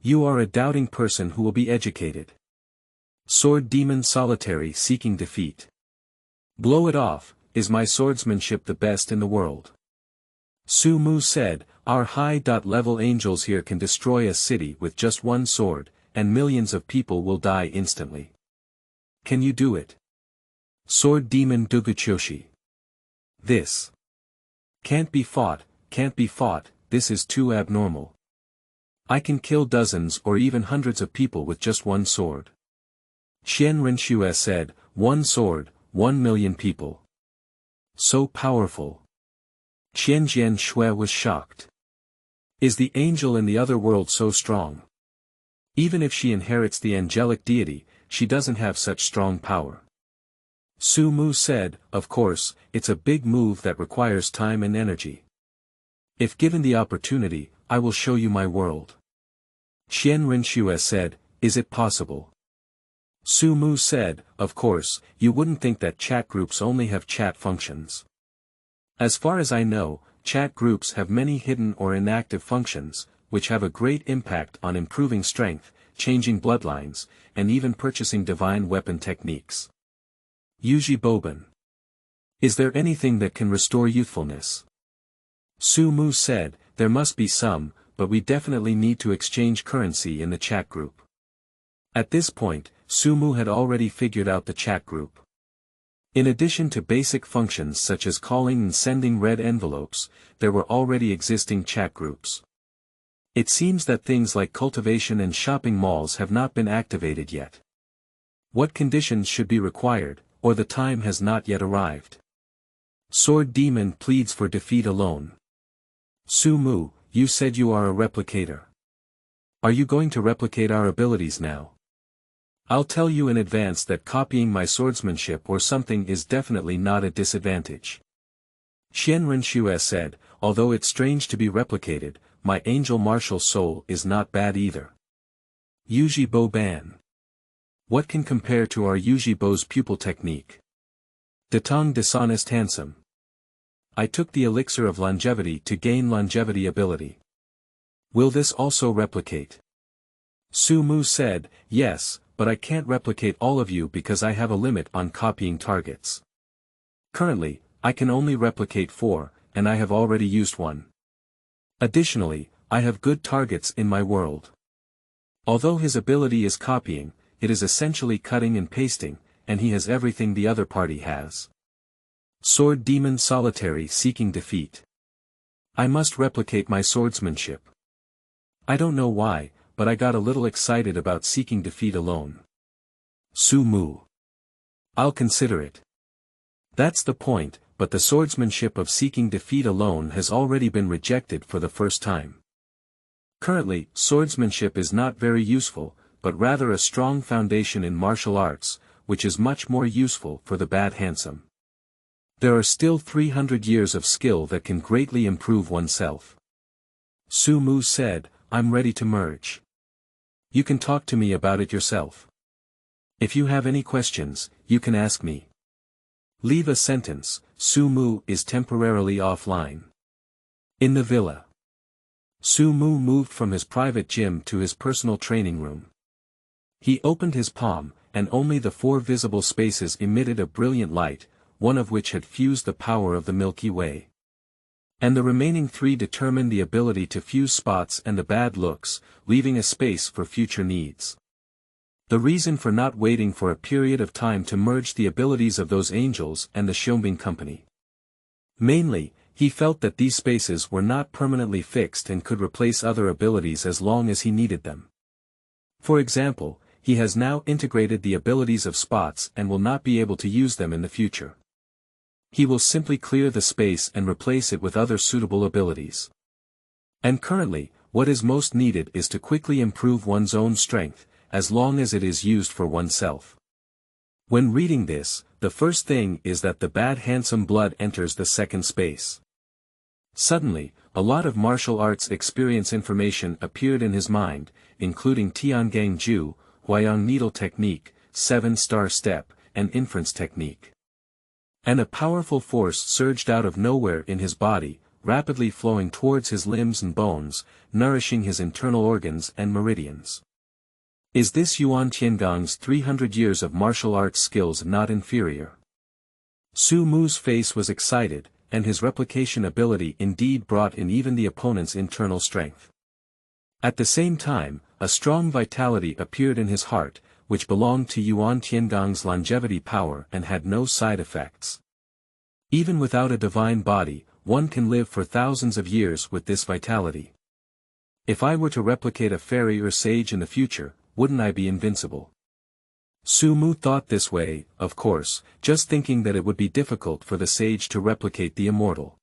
S1: You are a doubting person who will be educated. Sword Demon Solitary seeking defeat. Blow it off, is my swordsmanship the best in the world? Sumu said, our high-level angels here can destroy a city with just one sword, and millions of people will die instantly. Can you do it? Sword Demon Duguchoshi. This can't be fought, this is too abnormal. I can kill dozens or even hundreds of people with just one sword. Xian Renxue said, one sword, 1 million people. So powerful. Qianjian Shui was shocked. Is the angel in the other world so strong? Even if she inherits the angelic deity, she doesn't have such strong power. Sumu said, of course, it's a big move that requires time and energy. If given the opportunity, I will show you my world. Xian Renxue said, is it possible? Sumu said, of course, you wouldn't think that chat groups only have chat functions. As far as I know, chat groups have many hidden or inactive functions, which have a great impact on improving strength, changing bloodlines, and even purchasing divine weapon techniques. Yuzhi Boban. Is there anything that can restore youthfulness? Sumu said, there must be some, but we definitely need to exchange currency in the chat group. At this point, Sumu had already figured out the chat group. In addition to basic functions such as calling and sending red envelopes, there were already existing chat groups. It seems that things like cultivation and shopping malls have not been activated yet. What conditions should be required, or the time has not yet arrived? Sword Demon pleads for defeat alone. Sumu, you said you are a replicator. Are you going to replicate our abilities now? I'll tell you in advance that copying my swordsmanship or something is definitely not a disadvantage. Xian Renxue said, although it's strange to be replicated, my angel martial soul is not bad either. Yuzhi Boban. What can compare to our Yuzhi Bo's pupil technique? Datang dishonest handsome. I took the elixir of longevity to gain longevity ability. Will this also replicate? Sumu said, yes, but I can't replicate all of you because I have a limit on copying targets. Currently, I can only replicate 4, and I have already used 1. Additionally, I have good targets in my world. Although his ability is copying, it is essentially cutting and pasting, and he has everything the other party has. Sword Demon Solitary seeking defeat. I must replicate my swordsmanship. I don't know why, but I got a little excited about seeking defeat alone. Sumu. I'll consider it. That's the point, but the swordsmanship of seeking defeat alone has already been rejected for the first time. Currently, swordsmanship is not very useful, but rather a strong foundation in martial arts, which is much more useful for the bad handsome. There are still 300 years of skill that can greatly improve oneself. Sumu said, I'm ready to merge. You can talk to me about it yourself. If you have any questions, you can ask me. Leave a sentence, Sumu is temporarily offline. In the villa. Sumu moved from his private gym to his personal training room. He opened his palm, and only the 4 visible spaces emitted a brilliant light, one of which had fused the power of the Milky Way. And the remaining 3 determined the ability to fuse spots and the bad looks, leaving a space for future needs. The reason for not waiting for a period of time to merge the abilities of those angels and the Xiaomi company. Mainly, he felt that these spaces were not permanently fixed and could replace other abilities as long as he needed them. For example, he has now integrated the abilities of spots and will not be able to use them in the future. He will simply clear the space and replace it with other suitable abilities. And currently, what is most needed is to quickly improve one's own strength, as long as it is used for oneself. When reading this, the first thing is that the bad handsome blood enters the second space. Suddenly, a lot of martial arts experience information appeared in his mind, including Tiangang Ju, Huayang Needle Technique, 7-Star Step, and Inference Technique. And a powerful force surged out of nowhere in his body, rapidly flowing towards his limbs and bones, nourishing his internal organs and meridians. Is this Yuan Tiangong's 300 years of martial arts skills not inferior? Su Mu's face was excited, and his replication ability indeed brought in even the opponent's internal strength. At the same time, a strong vitality appeared in his heart, which belonged to Yuan Tiangong's longevity power and had no side effects. Even without a divine body, one can live for thousands of years with this vitality. If I were to replicate a fairy or sage in the future, wouldn't I be invincible? Sumu thought this way, of course, just thinking that it would be difficult for the sage to replicate the immortal.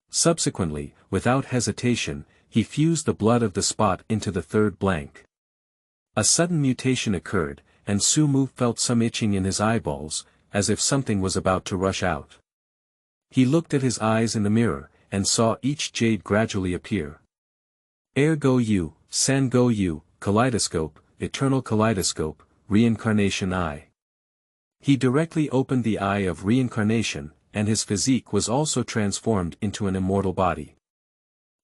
S1: Subsequently, without hesitation, he fused the blood of the spot into the third blank. A sudden mutation occurred, and Sumu felt some itching in his eyeballs, as if something was about to rush out. He looked at his eyes in the mirror, and saw each jade gradually appear. Air Go Yu, San Go Yu, Kaleidoscope, Eternal Kaleidoscope, Reincarnation Eye. He directly opened the eye of reincarnation, and his physique was also transformed into an immortal body.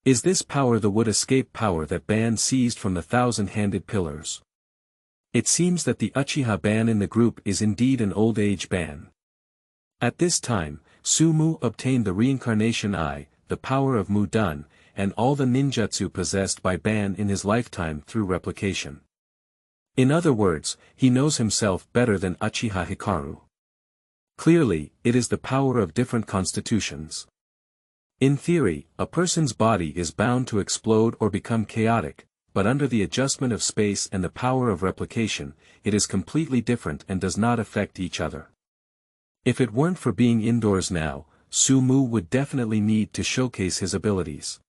S1: Is this power the wood escape power that Ban seized from the 1,000-handed pillars? It seems that the Uchiha Ban in the group is indeed an old age Ban. At this time, Sumu obtained the reincarnation eye, the power of Mudun, and all the ninjutsu possessed by Ban in his lifetime through replication. In other words, he knows himself better than Uchiha Hikaru. Clearly, it is the power of different constitutions. In theory, a person's body is bound to explode or become chaotic, but under the adjustment of space and the power of replication, it is completely different and does not affect each other. If it weren't for being indoors now, Sumu would definitely need to showcase his abilities.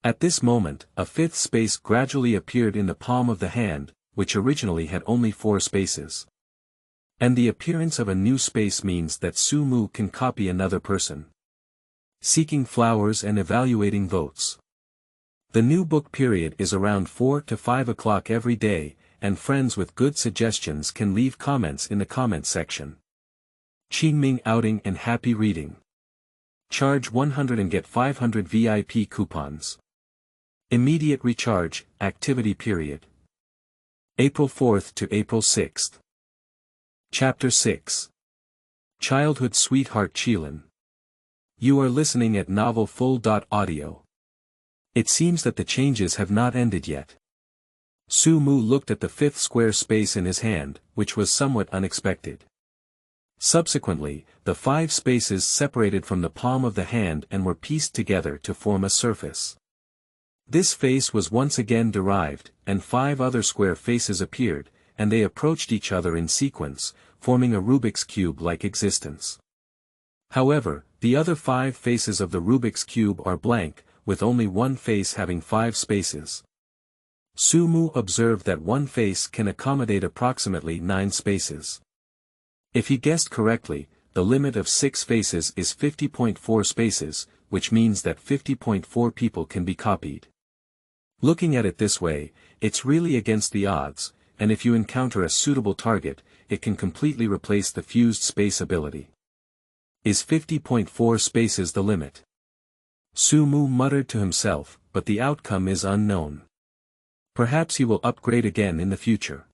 S1: At this moment, a fifth space gradually appeared in the palm of the hand, which originally had only 4 spaces. And the appearance of a new space means that Sumu can copy another person. Seeking flowers and evaluating votes. The new book period is around 4 to 5 o'clock every day, and friends with good suggestions can leave comments in the comment section. Qingming outing and happy reading. Charge 100 and get 500 VIP coupons. Immediate recharge, activity period. April 4th to April 6th. Chapter 6. Childhood Sweetheart Qilin. You are listening at Novel Full.audio. It seems that the changes have not ended yet. Sumu looked at the fifth square space in his hand, which was somewhat unexpected. Subsequently, the 5 spaces separated from the palm of the hand and were pieced together to form a surface. This face was once again derived, and 5 other square faces appeared, and they approached each other in sequence, forming a Rubik's Cube-like existence. However, the other 5 faces of the Rubik's Cube are blank, with only one face having 5 spaces. Sumu observed that one face can accommodate approximately 9 spaces. If he guessed correctly, the limit of 6 faces is 50.4 spaces, which means that 50.4 people can be copied. Looking at it this way, it's really against the odds, and if you encounter a suitable target, it can completely replace the fused space ability. Is 50.4 spaces the limit? Sumu muttered to himself, but the outcome is unknown. Perhaps he will upgrade again in the future.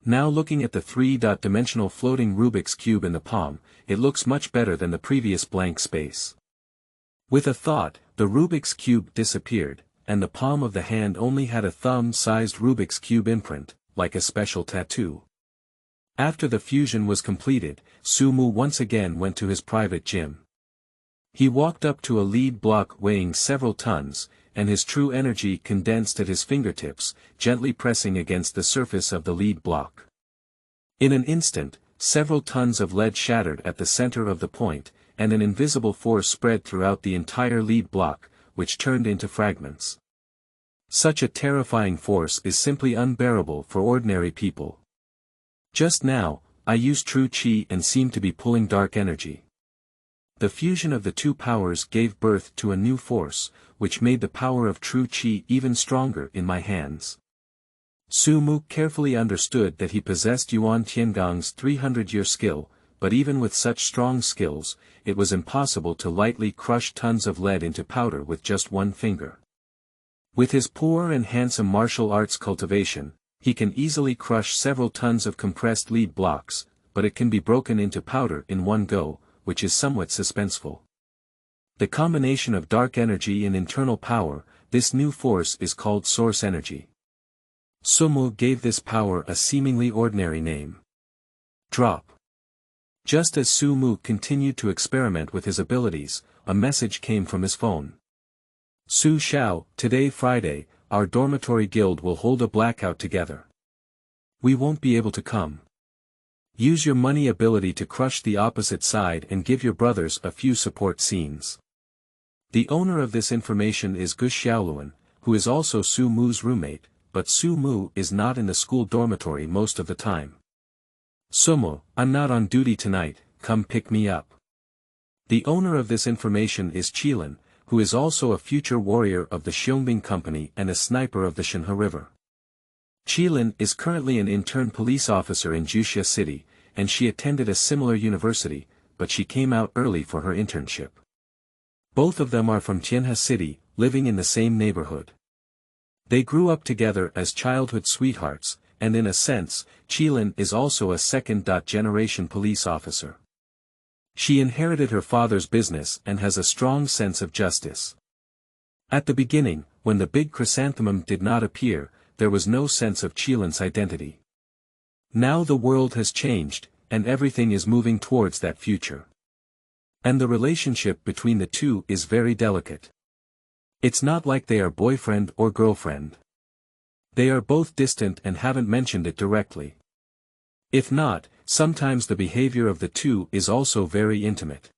S1: Now looking at the 3-dimensional floating Rubik's Cube in the palm, it looks much better than the previous blank space. With a thought, the Rubik's Cube disappeared, and the palm of the hand only had a thumb-sized Rubik's Cube imprint, like a special tattoo. After the fusion was completed, Sumu once again went to his private gym. He walked up to a lead block weighing several tons, and his true energy condensed at his fingertips, gently pressing against the surface of the lead block. In an instant, several tons of lead shattered at the center of the point, and an invisible force spread throughout the entire lead block, which turned into fragments. Such a terrifying force is simply unbearable for ordinary people. Just now, I used true chi and seemed to be pulling dark energy. The fusion of the 2 powers gave birth to a new force, which made the power of true chi even stronger in my hands. Sumu carefully understood that he possessed Yuan Tiangong's 300-year skill, but even with such strong skills, it was impossible to lightly crush tons of lead into powder with just one finger. With his poor and handsome martial arts cultivation, he can easily crush several tons of compressed lead blocks, but it can be broken into powder in one go, which is somewhat suspenseful. The combination of dark energy and internal power, this new force is called source energy. Sumu gave this power a seemingly ordinary name. Drop. Just as Sumu continued to experiment with his abilities, a message came from his phone. Su Xiao, today Friday, our dormitory guild will hold a blackout together. We won't be able to come. Use your money ability to crush the opposite side and give your brothers a few support scenes. The owner of this information is Gu Xiaoluan, who is also Su Mu's roommate, but Su Mu is not in the school dormitory most of the time. Sumu, I'm not on duty tonight, come pick me up. The owner of this information is Qilin, who is also a future warrior of the Xiongbing Company and a sniper of the Shenhe River. Qilin is currently an intern police officer in Juxia City, and she attended a similar university, but she came out early for her internship. Both of them are from Tianhe City, living in the same neighborhood. They grew up together as childhood sweethearts, and in a sense, Qilin is also a second-generation police officer. She inherited her father's business and has a strong sense of justice. At the beginning, when the big chrysanthemum did not appear, there was no sense of Qilin's identity. Now the world has changed, and everything is moving towards that future. And the relationship between the two is very delicate. It's not like they are boyfriend or girlfriend. They are both distant and haven't mentioned it directly. If not, sometimes the behavior of the two is also very intimate.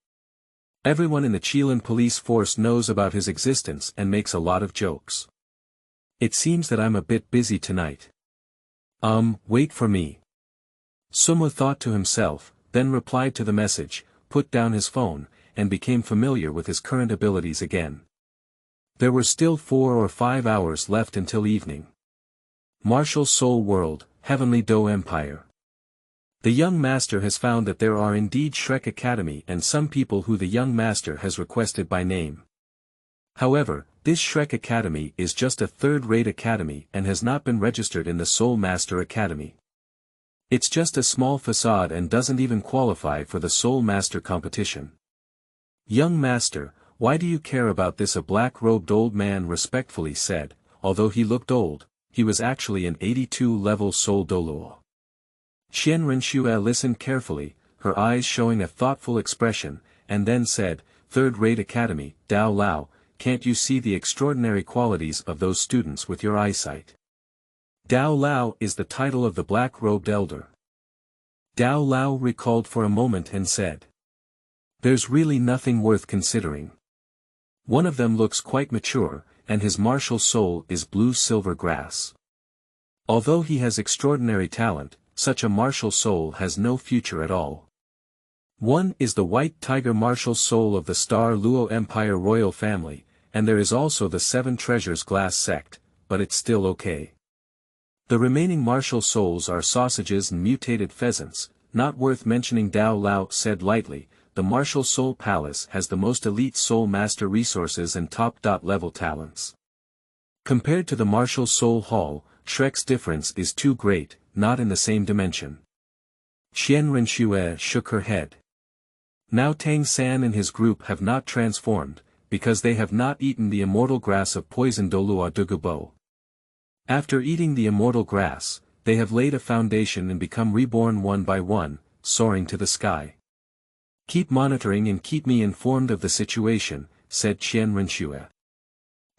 S1: Everyone in the Qilin police force knows about his existence and makes a lot of jokes. It seems that I'm a bit busy tonight. Wait for me. Sumu thought to himself, then replied to the message, put down his phone, and became familiar with his current abilities again. There were still 4 or 5 hours left until evening. Martial Soul World, Heavenly Do Empire. The young master has found that there are indeed Shrek Academy and some people who the young master has requested by name. However, this Shrek Academy is just a third-rate academy and has not been registered in the Soul Master Academy. It's just a small facade and doesn't even qualify for the Soul Master competition. Young master, why do you care about this? A black-robed old man respectfully said. Although he looked old, he was actually an 82-level Soul Doluo. Xian Renxue listened carefully, her eyes showing a thoughtful expression, and then said, Third-rate academy, Dao Lao, can't you see the extraordinary qualities of those students with your eyesight? Dao Lao is the title of the black-robed elder. Dao Lao recalled for a moment and said. There's really nothing worth considering. One of them looks quite mature, and his martial soul is blue-silver grass. Although he has extraordinary talent, such a martial soul has no future at all. One is the white tiger martial soul of the Star Luo Empire royal family, and there is also the Seven Treasures glass sect, but it's still okay. The remaining martial souls are sausages and mutated pheasants, not worth mentioning. Dao Lao said lightly. The Martial Soul Palace has the most elite Soul Master resources and top-level talents. Compared to the Martial Soul Hall, Shrek's difference is too great, not in the same dimension. Xian Renxue shook her head. Now Tang San and his group have not transformed, because they have not eaten the immortal grass of poison Dolua Dugubo. After eating the immortal grass, they have laid a foundation and become reborn one by one, soaring to the sky. Keep monitoring and keep me informed of the situation, said Qian Renxue.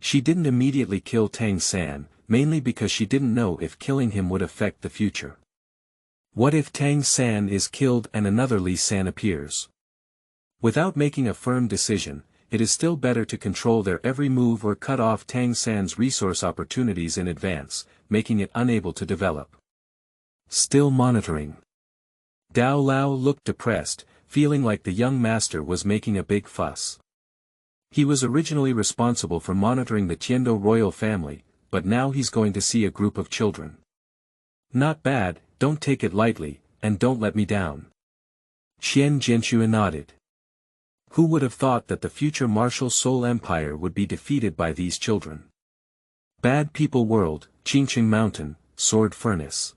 S1: She didn't immediately kill Tang San, mainly because she didn't know if killing him would affect the future. What if Tang San is killed and another Li San appears? Without making a firm decision, it is still better to control their every move or cut off Tang San's resource opportunities in advance, making it unable to develop. Still monitoring. Dao Lao looked depressed, feeling like the young master was making a big fuss. He was originally responsible for monitoring the Tiendo royal family, but now he's going to see a group of children. Not bad, don't take it lightly, and don't let me down. Qian Jianxue nodded. Who would have thought that the future Martial Soul Empire would be defeated by these children? Bad People World, Qingqing Mountain, Sword Furnace.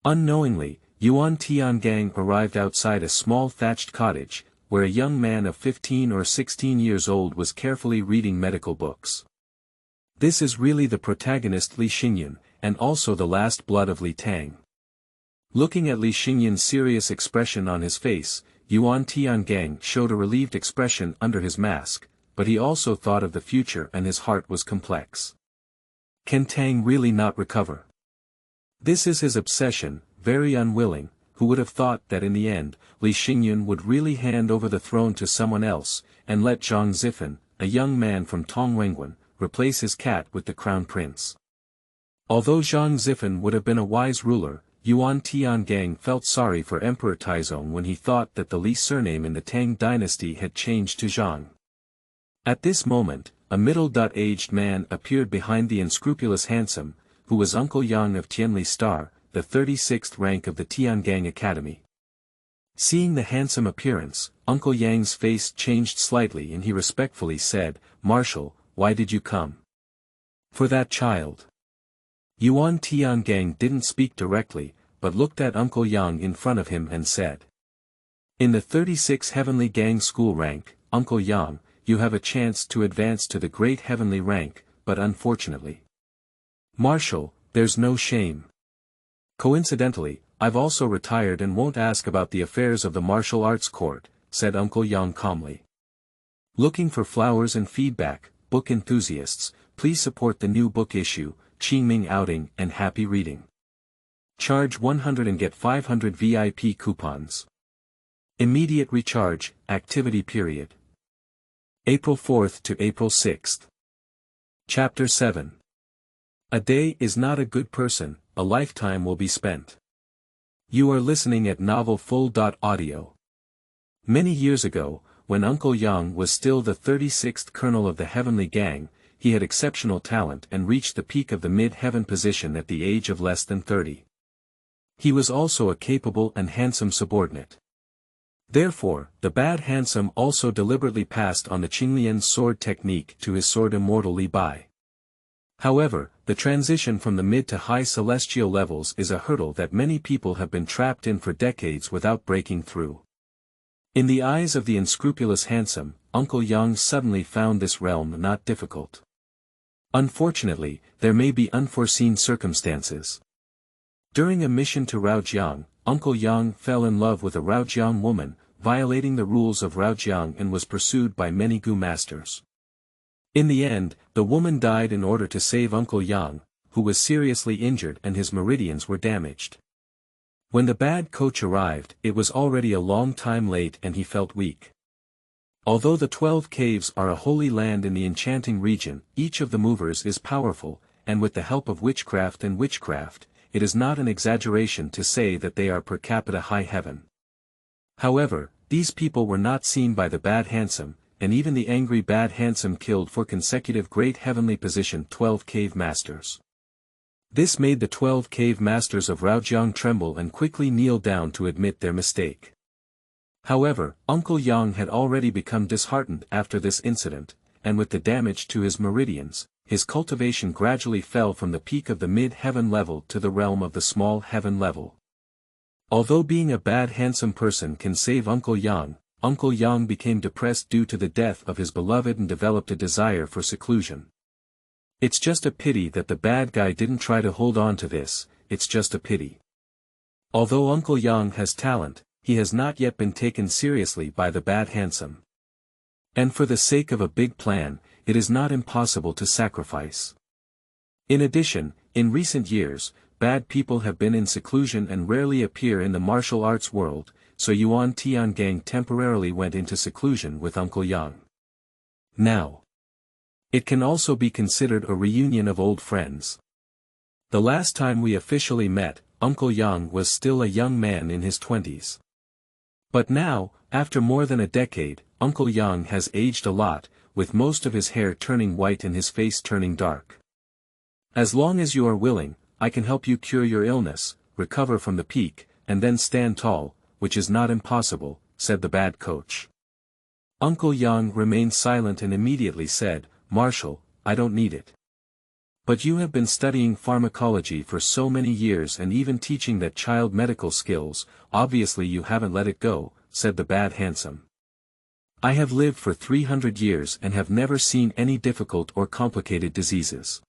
S1: Unknowingly, Yuan Tiangang arrived outside a small thatched cottage, where a young man of 15 or 16 years old was carefully reading medical books. This is really the protagonist Li Xingyun, and also the last blood of Li Tang. Looking at Li Xingyun's serious expression on his face, Yuan Tiangang showed a relieved expression under his mask, but he also thought of the future and his heart was complex. Can Tang really not recover? This is his obsession. Very unwilling, who would have thought that in the end, Li Xingyun would really hand over the throne to someone else, and let Zhang Zifen, a young man from Tongwenguan, replace his cat with the crown prince. Although Zhang Zifen would have been a wise ruler, Yuan Tiangang felt sorry for Emperor Taizong when he thought that the Li surname in the Tang dynasty had changed to Zhang. At this moment, a middle-aged man appeared behind the unscrupulous handsome, who was Uncle Yang of Tianli Star, the 36th rank of the Tiangang Academy. Seeing the handsome appearance, Uncle Yang's face changed slightly and he respectfully said, Marshal, why did you come? For that child. Yuan Tiangang didn't speak directly, but looked at Uncle Yang in front of him and said. In the 36 Heavenly Gang school rank, Uncle Yang, you have a chance to advance to the great heavenly rank, but unfortunately. Marshal, there's no shame. Coincidentally, I've also retired and won't ask about the affairs of the martial arts court, said Uncle Yang calmly. Looking for flowers and feedback, book enthusiasts, please support the new book issue, Qingming Outing and Happy Reading. Charge 100 and get 500 VIP coupons. Immediate recharge, activity period. April 4th to April 6th. Chapter 7. A day is not a good person, a lifetime will be spent. You are listening at novelfull.audio. Many years ago, when Uncle Yang was still the 36th colonel of the Heavenly Gang, he had exceptional talent and reached the peak of the mid-heaven position at the age of less than 30. He was also a capable and handsome subordinate. Therefore, the bad handsome also deliberately passed on the Qinglian's sword technique to his sword immortal Mie Ba. However, the transition from the mid to high celestial levels is a hurdle that many people have been trapped in for decades without breaking through. In the eyes of the unscrupulous handsome, Uncle Yang suddenly found this realm not difficult. Unfortunately, there may be unforeseen circumstances. During a mission to Raojiang, Uncle Yang fell in love with a Raojiang woman, violating the rules of Raojiang, and was pursued by many Gu masters. In the end, the woman died in order to save Uncle Yang, who was seriously injured and his meridians were damaged. When the bad coach arrived, it was already a long time late and he felt weak. Although the 12 caves are a holy land in the enchanting region, each of the movers is powerful, and with the help of witchcraft, it is not an exaggeration to say that they are per capita high heaven. However, these people were not seen by the bad handsome, and even the angry bad handsome killed 4 consecutive great heavenly positioned 12 cave masters. This made the 12 cave masters of Raojiang tremble and quickly kneel down to admit their mistake. However, Uncle Yang had already become disheartened after this incident, and with the damage to his meridians, his cultivation gradually fell from the peak of the mid-heaven level to the realm of the small heaven level. Although being a bad handsome person can save Uncle Yang became depressed due to the death of his beloved and developed a desire for seclusion. It's just a pity that the bad guy didn't try to hold on to this, it's just a pity. Although Uncle Yang has talent, he has not yet been taken seriously by the bad handsome. And for the sake of a big plan, it is not impossible to sacrifice. In addition, in recent years, bad people have been in seclusion and rarely appear in the martial arts world, so Yuan Tiangang temporarily went into seclusion with Uncle Yang. Now, it can also be considered a reunion of old friends. The last time we officially met, Uncle Yang was still a young man in his 20s. But now, after more than a decade, Uncle Yang has aged a lot, with most of his hair turning white and his face turning dark. As long as you are willing, I can help you cure your illness, recover from the peak, and then stand tall, which is not impossible, said the bad coach. Uncle Yang remained silent and immediately said, Marshal, I don't need it. But you have been studying pharmacology for so many years and even teaching that child medical skills, obviously you haven't let it go, said the bad handsome. I have lived for 300 years and have never seen any difficult or complicated diseases.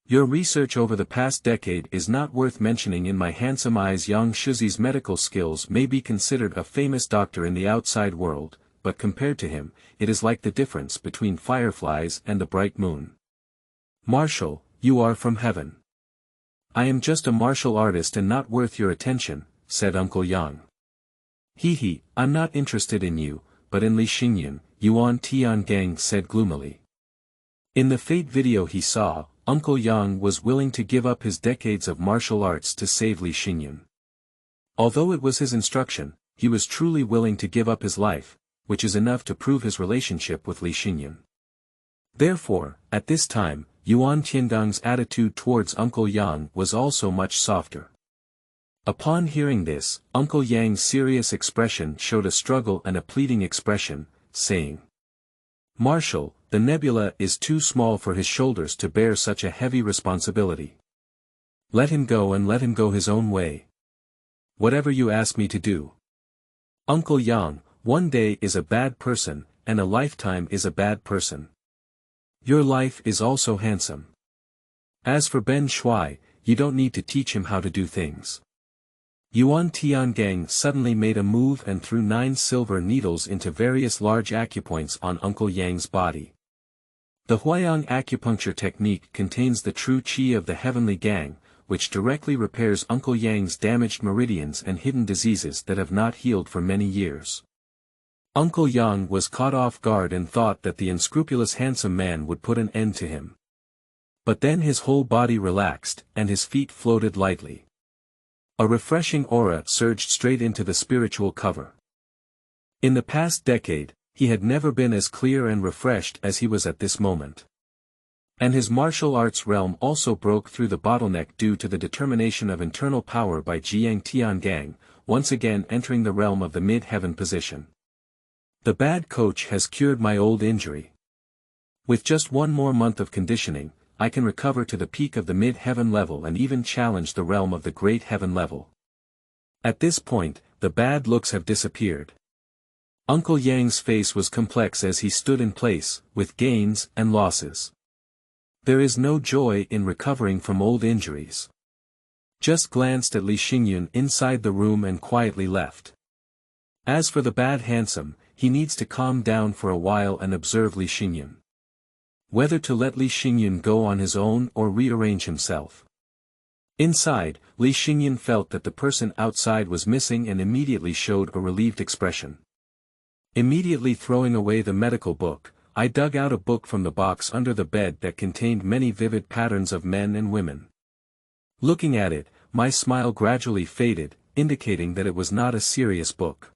S1: Your research over the past decade is not worth mentioning in my handsome eyes. Yang Shizi's medical skills may be considered a famous doctor in the outside world, but compared to him, it is like the difference between fireflies and the bright moon. Marshal, you are from heaven. I am just a martial artist and not worth your attention, said Uncle Yang. Hee, I'm not interested in you, but in Li Xingyan, Yuan Tiangang said gloomily. In the Fate video he saw, Uncle Yang was willing to give up his decades of martial arts to save Li Xingyan. Although it was his instruction, he was truly willing to give up his life, which is enough to prove his relationship with Li Xingyan. Therefore, at this time, Yuan Tiangang's attitude towards Uncle Yang was also much softer. Upon hearing this, Uncle Yang's serious expression showed a struggle and a pleading expression, saying, Marshal, the nebula is too small for his shoulders to bear such a heavy responsibility. Let him go and let him go his own way. Whatever you ask me to do. Uncle Yang, one day is a bad person, and a lifetime is a bad person. Your life is also handsome. As for Ben Shui, you don't need to teach him how to do things. Yuan Tiangang suddenly made a move and threw 9 silver needles into various large acupoints on Uncle Yang's body. The Huayang acupuncture technique contains the true qi of the heavenly gang, which directly repairs Uncle Yang's damaged meridians and hidden diseases that have not healed for many years. Uncle Yang was caught off guard and thought that the unscrupulous handsome man would put an end to him. But then his whole body relaxed, and his feet floated lightly. A refreshing aura surged straight into the spiritual cover. In the past decade, he had never been as clear and refreshed as he was at this moment. And his martial arts realm also broke through the bottleneck due to the determination of internal power by Jiang Tiangang, once again entering the realm of the mid-heaven position. The bad coach has cured my old injury. With just one more month of conditioning, I can recover to the peak of the mid-heaven level and even challenge the realm of the great heaven level. At this point, the bad looks have disappeared. Uncle Yang's face was complex as he stood in place, with gains and losses. There is no joy in recovering from old injuries. Just glanced at Li Xingyun inside the room and quietly left. As for the bad handsome, he needs to calm down for a while and observe Li Xingyun. Whether to let Li Xingyun go on his own or rearrange himself. Inside, Li Xingyun felt that the person outside was missing and immediately showed a relieved expression. Immediately throwing away the medical book, I dug out a book from the box under the bed that contained many vivid patterns of men and women. Looking at it, my smile gradually faded, indicating that it was not a serious book.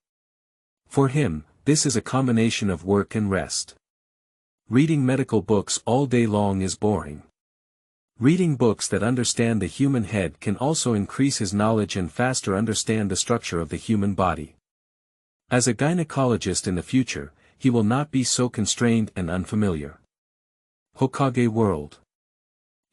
S1: For him, this is a combination of work and rest. Reading medical books all day long is boring. Reading books that understand the human head can also increase his knowledge and faster understand the structure of the human body. As a gynecologist in the future, he will not be so constrained and unfamiliar. Hokage World.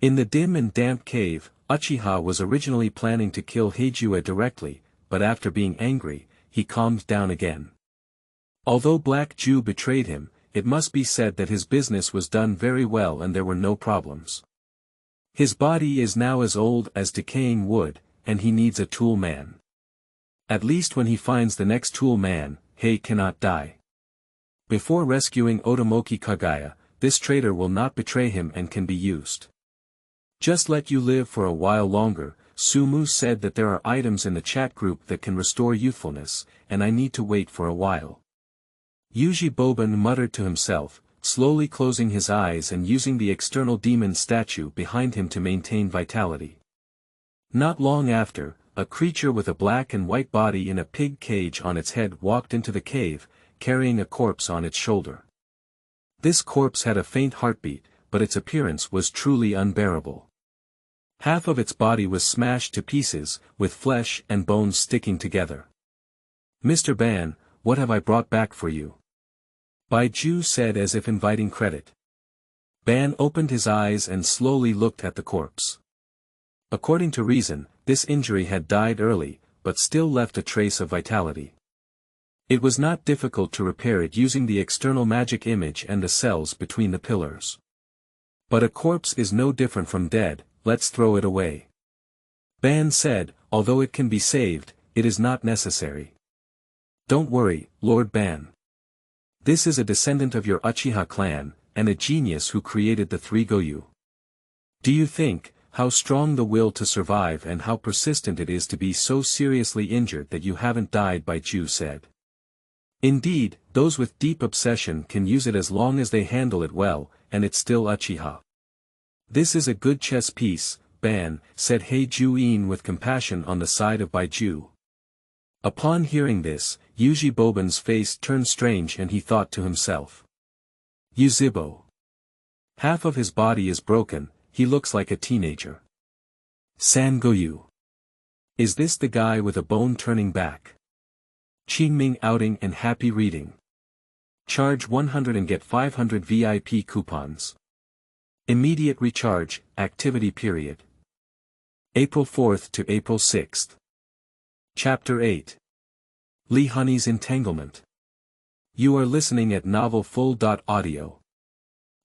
S1: In the dim and damp cave, Uchiha was originally planning to kill Heijue directly, but after being angry, he calmed down again. Although Black Jew betrayed him, it must be said that his business was done very well and there were no problems. His body is now as old as decaying wood, and he needs a tool man. At least when he finds the next tool man, Hei cannot die. Before rescuing Otomoki Kagaya, this traitor will not betray him and can be used. Just let you live for a while longer. Sumu said that there are items in the chat group that can restore youthfulness, and I need to wait for a while. Yuzhi Boban muttered to himself, slowly closing his eyes and using the external demon statue behind him to maintain vitality. Not long after, a creature with a black and white body in a pig cage on its head walked into the cave, carrying a corpse on its shoulder. This corpse had a faint heartbeat, but its appearance was truly unbearable. Half of its body was smashed to pieces, with flesh and bones sticking together. "Mr. Ban, what have I brought back for you?" Baiju said as if inviting credit. Ban opened his eyes and slowly looked at the corpse. According to reason, this injury had died early, but still left a trace of vitality. It was not difficult to repair it using the external magic image and the cells between the pillars. But a corpse is no different from dead, let's throw it away. Ban said, although it can be saved, it is not necessary. Don't worry, Lord Ban. This is a descendant of your Uchiha clan, and a genius who created the three Goyu. Do you think, how strong the will to survive and how persistent it is to be so seriously injured that you haven't died? Baiju said. Indeed, those with deep obsession can use it as long as they handle it well, and it's still Uchiha. This is a good chess piece, Ban, said Heijuin with compassion on the side of Baiju. Upon hearing this, Yuzhi Boban's face turned strange and he thought to himself. Yuzibo. Half of his body is broken, he looks like a teenager. Sangoyu. Is this the guy with a bone turning back? Qingming outing and happy reading. Charge 100 and get 500 VIP coupons. Immediate recharge, activity period. April 4th to April 6th. Chapter 8. Li Hanyi's Entanglement. You are listening at novelfull.audio.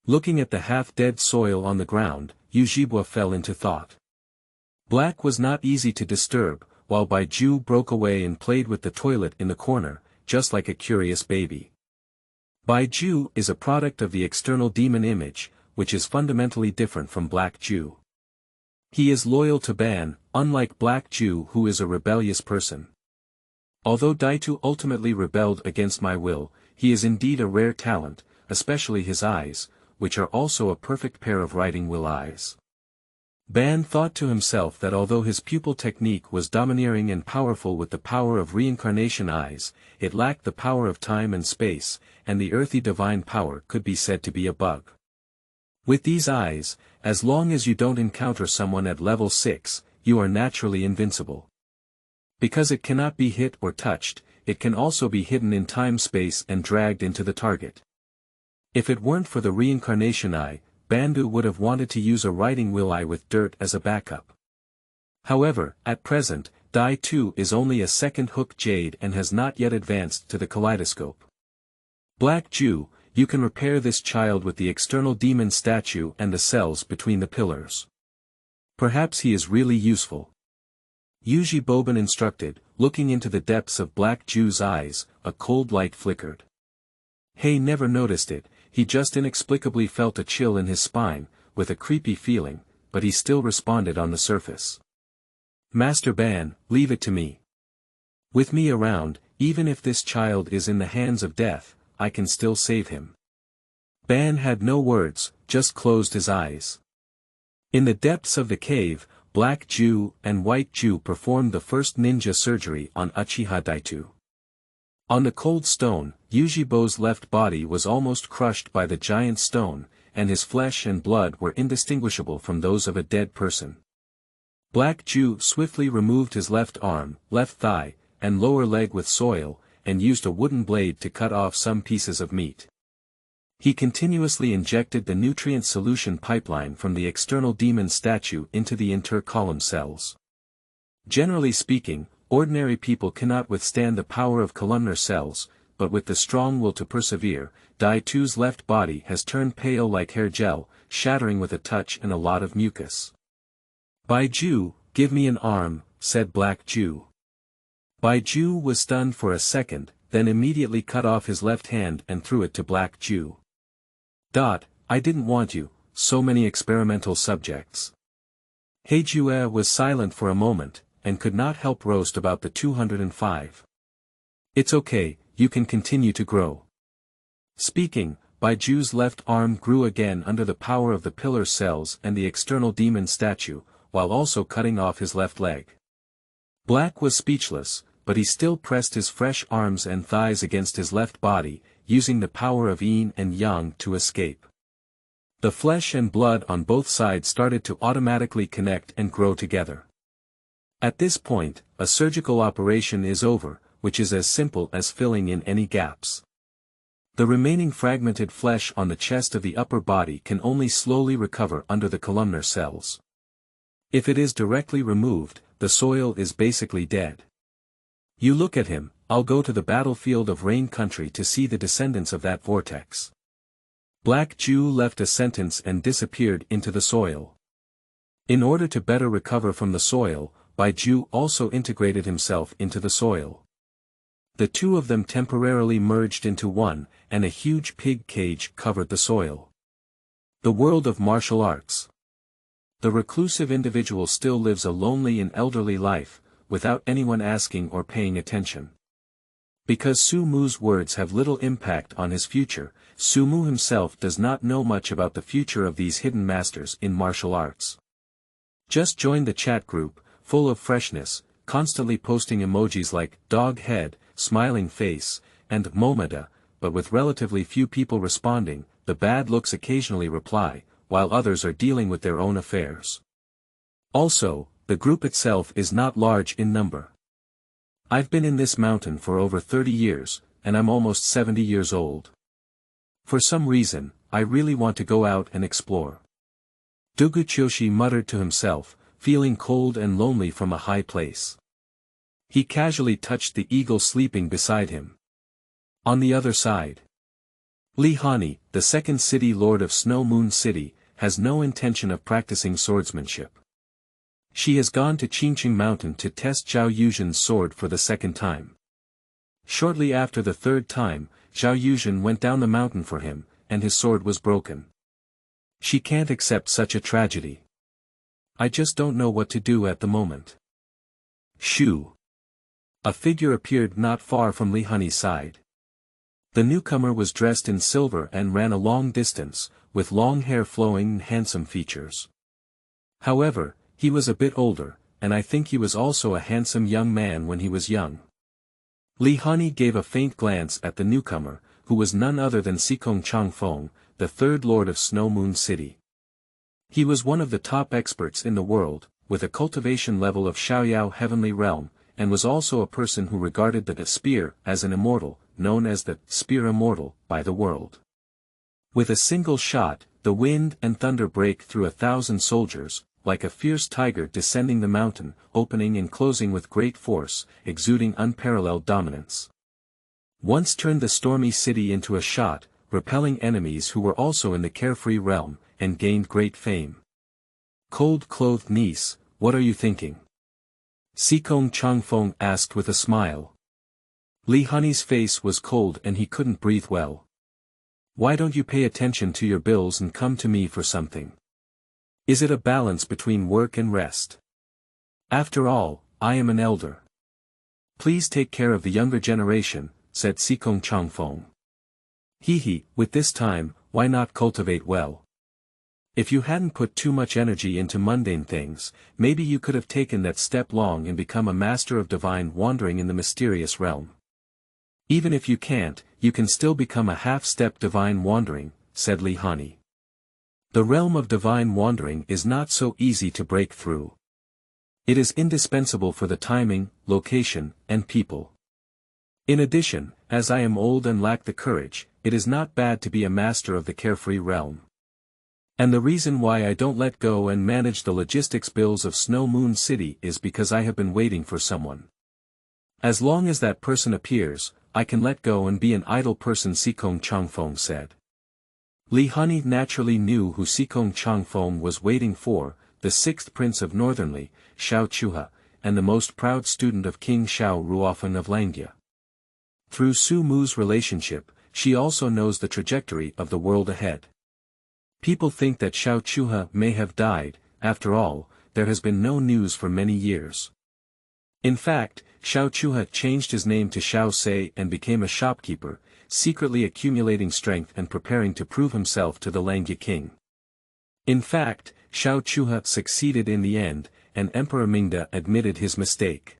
S1: Looking at the half-dead soil on the ground, Yuzhi Boban fell into thought. Black was not easy to disturb, while Baiju broke away and played with the toilet in the corner, just like a curious baby. Baiju is a product of the external demon image, which is fundamentally different from Black Jew. He is loyal to Ban, unlike Black Jew who is a rebellious person. Although Daitu ultimately rebelled against my will, he is indeed a rare talent, especially his eyes, which are also a perfect pair of writing will eyes. Ban thought to himself that although his pupil technique was domineering and powerful with the power of reincarnation eyes, it lacked the power of time and space, and the earthy divine power could be said to be a bug. With these eyes, as long as you don't encounter someone at level 6, you are naturally invincible. Because it cannot be hit or touched, it can also be hidden in time-space and dragged into the target. If it weren't for the reincarnation eye, Bandu would have wanted to use a riding wheel eye with dirt as a backup. However, at present, Dai 2 is only a second hook jade and has not yet advanced to the kaleidoscope. Black Jew, you can repair this child with the external demon statue and the cells between the pillars. Perhaps he is really useful. Yuzhi Boban instructed, looking into the depths of Black Jew's eyes, a cold light flickered. He never noticed it, he just inexplicably felt a chill in his spine, with a creepy feeling, but he still responded on the surface. Master Ban, leave it to me. With me around, even if this child is in the hands of death, I can still save him. Ban had no words, just closed his eyes. In the depths of the cave, Black Jew and White Jew performed the first ninja surgery on Uchiha Daitu. On the cold stone, Yuzhi Bo's left body was almost crushed by the giant stone, and his flesh and blood were indistinguishable from those of a dead person. Black Jew swiftly removed his left arm, left thigh, and lower leg with soil, and used a wooden blade to cut off some pieces of meat. He continuously injected the nutrient solution pipeline from the external demon statue into the inter-column cells. Generally speaking, ordinary people cannot withstand the power of columnar cells, but with the strong will to persevere, Dai 2's left body has turned pale like hair gel, shattering with a touch and a lot of mucus. Bai Ju, give me an arm, said Black Jew. Bai Ju was stunned for a second, then immediately cut off his left hand and threw it to Black Jew. I didn't want you, so many experimental subjects. Heijue was silent for a moment, and could not help roast about the 205. It's okay, you can continue to grow. Speaking, Baiju's left arm grew again under the power of the pillar cells and the external demon statue, while also cutting off his left leg. Black was speechless, but he still pressed his fresh arms and thighs against his left body, using the power of yin and yang to escape. The flesh and blood on both sides started to automatically connect and grow together. At this point, a surgical operation is over, which is as simple as filling in any gaps. The remaining fragmented flesh on the chest of the upper body can only slowly recover under the columnar cells. If it is directly removed, the soil is basically dead. You look at him, I'll go to the battlefield of Rain Country to see the descendants of that vortex. Black Jew left a sentence and disappeared into the soil. In order to better recover from the soil, Bai Ju also integrated himself into the soil. The two of them temporarily merged into one, and a huge pig cage covered the soil. The world of martial arts. The reclusive individual still lives a lonely and elderly life, without anyone asking or paying attention. Because Sumu's words have little impact on his future, Sumu himself does not know much about the future of these hidden masters in martial arts. Just joined the chat group, full of freshness, constantly posting emojis like dog head, smiling face, and Momada, but with relatively few people responding, the bad looks occasionally reply, while others are dealing with their own affairs. Also, the group itself is not large in number. I've been in this mountain for over 30 years, and I'm almost 70 years old. For some reason, I really want to go out and explore. Duguchoshi muttered to himself, feeling cold and lonely from a high place. He casually touched the eagle sleeping beside him. On the other side, Li Hanyi, the second city lord of Snow Moon City, has no intention of practicing swordsmanship. She has gone to Qingqing Mountain to test Zhao Yuzhen's sword for the second time. Shortly after the third time, Zhao Yuzhen went down the mountain for him, and his sword was broken. She can't accept such a tragedy. I just don't know what to do at the moment. Shoo! A figure appeared not far from Li Hanyi's side. The newcomer was dressed in silver and ran a long distance, with long hair flowing and handsome features. However, he was a bit older, and I think he was also a handsome young man when he was young. Li Hanyi gave a faint glance at the newcomer, who was none other than Sikong Changfeng, the third lord of Snow Moon City. He was one of the top experts in the world, with a cultivation level of Xiaoyao Heavenly Realm, and was also a person who regarded the spear as an immortal, known as the spear immortal, by the world. With a single shot, the wind and thunder break through 1,000 soldiers, like a fierce tiger descending the mountain, opening and closing with great force, exuding unparalleled dominance. Once turned the stormy city into a shot, repelling enemies who were also in the carefree realm, and gained great fame. Cold-clothed niece, what are you thinking? Sikong Changfeng asked with a smile. Li Hanyi's face was cold and he couldn't breathe well. Why don't you pay attention to your bills and come to me for something? Is it a balance between work and rest? After all, I am an elder. Please take care of the younger generation, said Sikong Changfeng. Hehe, with this time, why not cultivate well? If you hadn't put too much energy into mundane things, maybe you could have taken that step long and become a master of divine wandering in the mysterious realm. Even if you can't, you can still become a half-step divine wandering, said Li Hanyi. The realm of divine wandering is not so easy to break through. It is indispensable for the timing, location, and people. In addition, as I am old and lack the courage, it is not bad to be a master of the carefree realm. And the reason why I don't let go and manage the logistics bills of Snow Moon City is because I have been waiting for someone. As long as that person appears, I can let go and be an idle person, Sikong Changfeng said. Li Hanyi naturally knew who Sikong Changfeng was waiting for, the sixth prince of Northernly, Xiao Chuha, and the most proud student of King Xiao Ruofan of Langya. Through Sumu's relationship, she also knows the trajectory of the world ahead. People think that Xiao Chuha may have died. After all, there has been no news for many years. In fact, Xiao Chuha changed his name to Xiao Se and became a shopkeeper, secretly accumulating strength and preparing to prove himself to the Langya king. In fact, Xiao Chuha succeeded in the end, and Emperor Mingda admitted his mistake.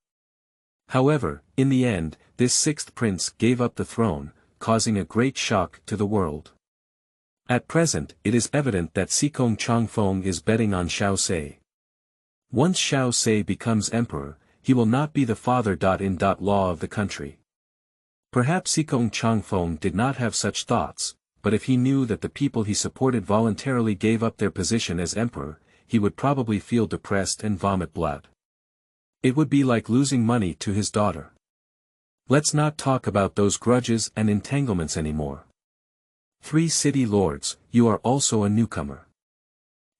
S1: However, in the end, this sixth prince gave up the throne, causing a great shock to the world. At present, it is evident that Sikong Changfeng is betting on Xiao Se. Once Xiao Se becomes emperor, he will not be the father-in-law of the country. Perhaps Sikong Changfeng did not have such thoughts, but if he knew that the people he supported voluntarily gave up their position as emperor, he would probably feel depressed and vomit blood. It would be like losing money to his daughter. Let's not talk about those grudges and entanglements anymore. 3 city lords, you are also a newcomer.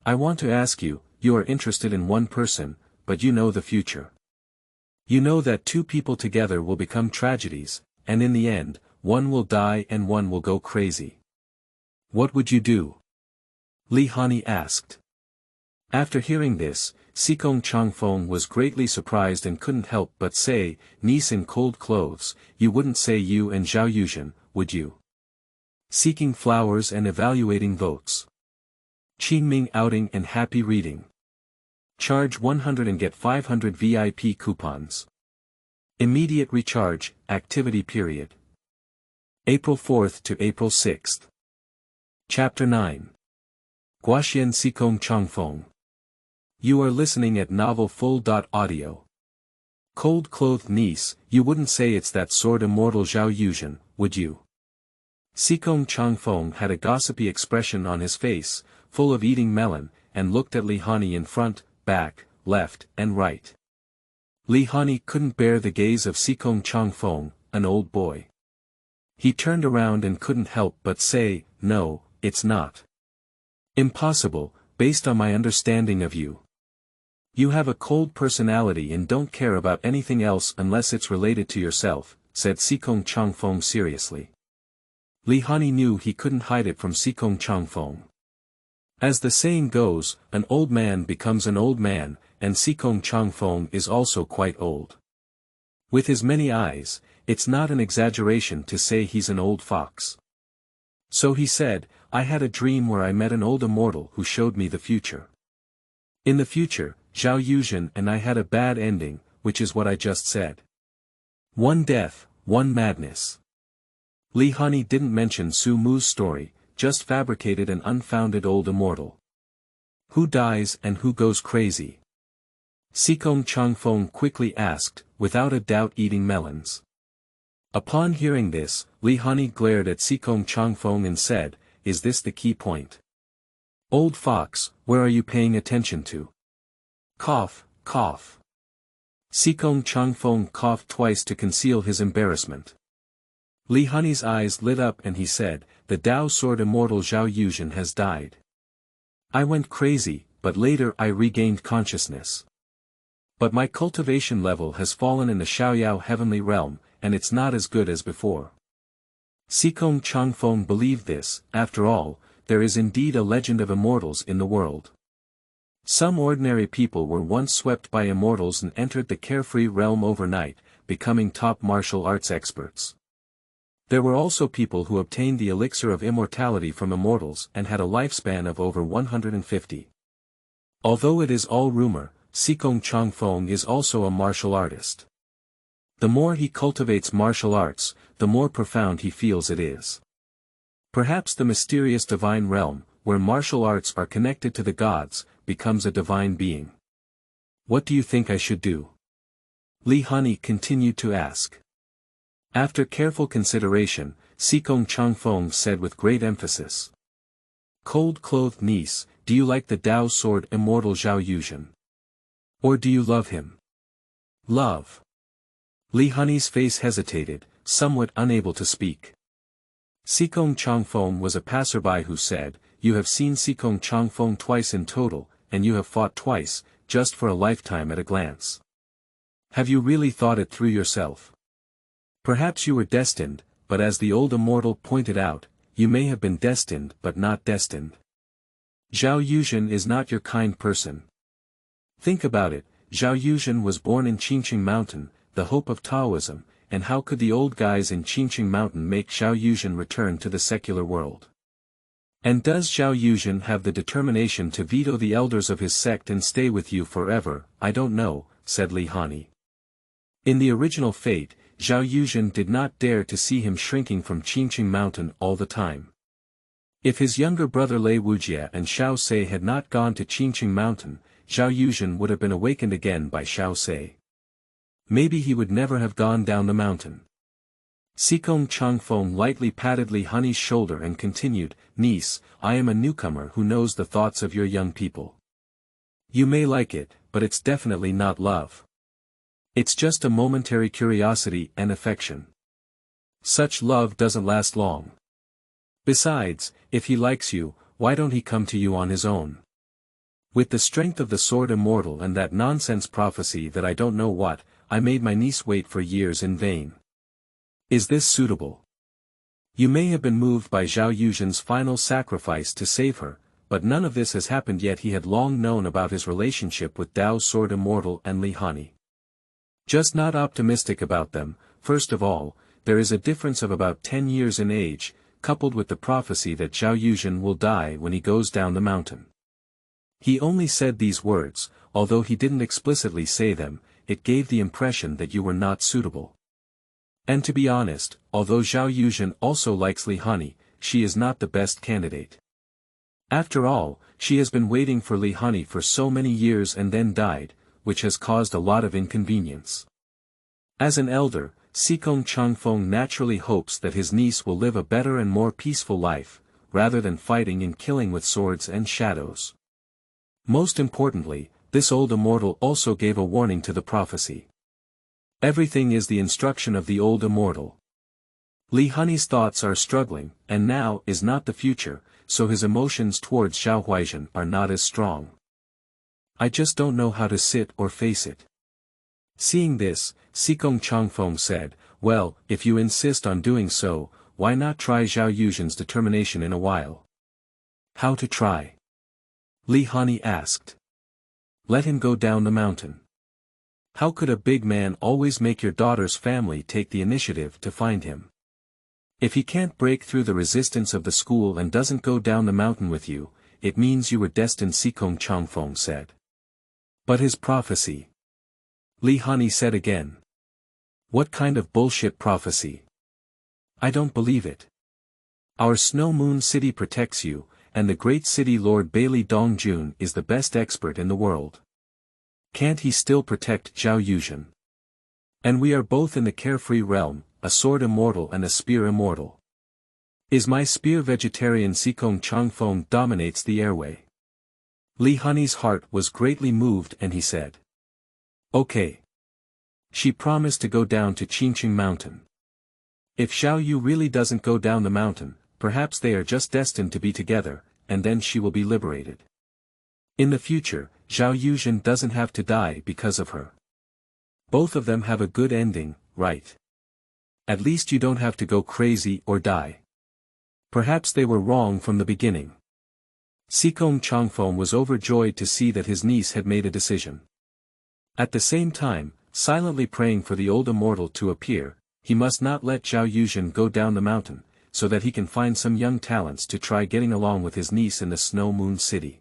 S1: I want to ask you, you are interested in one person, but you know the future. You know that 2 people together will become tragedies, and in the end, one will die and one will go crazy. What would you do? Li Hanyi asked. After hearing this, Sikong Changfeng was greatly surprised and couldn't help but say, niece in cold clothes, you wouldn't say you and Zhao Yuzhen, would you? Seeking flowers and evaluating votes. Qingming outing and happy reading. Charge 100 and get 500 VIP coupons. Immediate recharge, activity period. April 4th to April 6th. Chapter 9. Guaxian Sikong Changfeng. You are listening at Novel Full.audio. Cold-clothed niece, you wouldn't say it's that sword immortal Zhao Yuzhen, would you? Sikong Changfeng had a gossipy expression on his face, full of eating melon, and looked at Li Hanyi in front, back, left, and right. Li Hanyi couldn't bear the gaze of Sikong Changfeng, an old boy. He turned around and couldn't help but say, no, it's not. Impossible, based on my understanding of you. You have a cold personality and don't care about anything else unless it's related to yourself, said Sikong Changfeng seriously. Li Hanyi knew he couldn't hide it from Sikong Changfeng. As the saying goes, an old man becomes an old man, and Sikong Changfeng is also quite old. With his many eyes, it's not an exaggeration to say he's an old fox. So he said, I had a dream where I met an old immortal who showed me the future. In the future, Zhao Yuzhen and I had a bad ending, which is what I just said. 1 death, 1 madness. Li Hanyi didn't mention Sumu's story, just fabricated an unfounded old immortal. Who dies and who goes crazy? Sikong Changfeng quickly asked, without a doubt eating melons. Upon hearing this, Hanyi glared at Sikong Changfeng and said, "Is this the key point? Old fox, where are you paying attention to?" Cough, cough. Sikong Changfeng coughed twice to conceal his embarrassment. Hanyi's eyes lit up and he said, "The Tao Sword Immortal Zhao Yuzhen has died. I went crazy, but later I regained consciousness. But my cultivation level has fallen in the Xiaoyao heavenly realm, and it's not as good as before." Sikong Changfeng believed this. After all, there is indeed a legend of immortals in the world. Some ordinary people were once swept by immortals and entered the carefree realm overnight, becoming top martial arts experts. There were also people who obtained the elixir of immortality from immortals and had a lifespan of over 150. Although it is all rumor, Sikong Changfeng is also a martial artist. The more he cultivates martial arts, the more profound he feels it is. Perhaps the mysterious divine realm, where martial arts are connected to the gods, becomes a divine being. What do you think I should do? Hanyi continued to ask. After careful consideration, Sikong Changfeng said with great emphasis. "Cold-clothed niece, do you like the Tao Sword Immortal Zhao Yuzhen? Or do you love him?" "Love." Hanyi's face hesitated, somewhat unable to speak. Sikong Changfeng was a passerby who said, "You have seen Sikong Changfeng twice in total, and you have fought twice, just for a lifetime at a glance. Have you really thought it through yourself? Perhaps you were destined, but as the old immortal pointed out, you may have been destined but not destined. Zhao Yuzhen is not your kind person. Think about it, Zhao Yuzhen was born in Qingqing Mountain, the hope of Taoism, and how could the old guys in Qingqing Mountain make Zhao Yuzhen return to the secular world? And does Zhao Yuzhen have the determination to veto the elders of his sect and stay with you forever? I don't know," said Hanyi. In the original fate, Zhao Yuzhen did not dare to see him shrinking from Qingqing Mountain all the time. If his younger brother Lei Wujia and Xiao Se had not gone to Qingqing Mountain, Zhao Yuzhen would have been awakened again by Xiao Se. Maybe he would never have gone down the mountain. Sikong Changfeng lightly patted Hanyi's shoulder and continued, "Niece, I am a newcomer who knows the thoughts of your young people. You may like it, but it's definitely not love. It's just a momentary curiosity and affection. Such love doesn't last long. Besides, if he likes you, why don't he come to you on his own? With the strength of the Sword Immortal and that nonsense prophecy that I don't know what, I made my niece wait for years in vain. Is this suitable? You may have been moved by Zhao Yuzhen's final sacrifice to save her, but none of this has happened yet." He had long known about his relationship with Tao's Sword Immortal and Hanyi. Just not optimistic about them. First of all, there is a difference of about 10 years in age, coupled with the prophecy that Zhao Yuzhen will die when he goes down the mountain. He only said these words, although he didn't explicitly say them, it gave the impression that you were not suitable. And to be honest, although Zhao Yuzhen also likes Hanyi, she is not the best candidate. After all, she has been waiting for Hanyi for so many years and then died, which has caused a lot of inconvenience. As an elder, Sikong Changfeng naturally hopes that his niece will live a better and more peaceful life, rather than fighting and killing with swords and shadows. Most importantly, this old immortal also gave a warning to the prophecy. Everything is the instruction of the old immortal. Hanyi's thoughts are struggling, and now is not the future, so his emotions towards Zhao Huaizhen are not as strong. I just don't know how to sit or face it. Seeing this, Sikong Changfeng said, "Well, if you insist on doing so, why not try Zhao Yuzhen's determination in a while?" "How to try?" Hanyi asked. "Let him go down the mountain. How could a big man always make your daughter's family take the initiative to find him? If he can't break through the resistance of the school and doesn't go down the mountain with you, it means you were destined," Sikong Changfeng said. "But his prophecy?" Hanyi said again. "What kind of bullshit prophecy? I don't believe it. Our Snow Moon City protects you, and the great city Lord Bailey Dongjun is the best expert in the world. Can't he still protect Zhao Yuzhen? And we are both in the carefree realm, a sword immortal and a spear immortal. Is my spear vegetarian Sikong Changfeng dominates the airway. Li Hanyi's heart was greatly moved and he said. Okay. She promised to go down to Qingqing Mountain. If Xiao Yu really doesn't go down the mountain, perhaps they are just destined to be together, and then she will be liberated. In the future, Zhao Yuzhen doesn't have to die because of her. Both of them have a good ending, right? At least you don't have to go crazy or die. Perhaps they were wrong from the beginning. Sikong Changfeng was overjoyed to see that his niece had made a decision. At the same time, silently praying for the old immortal to appear, he must not let Zhao Yuzhen go down the mountain, so that he can find some young talents to try getting along with his niece in the Snow Moon City.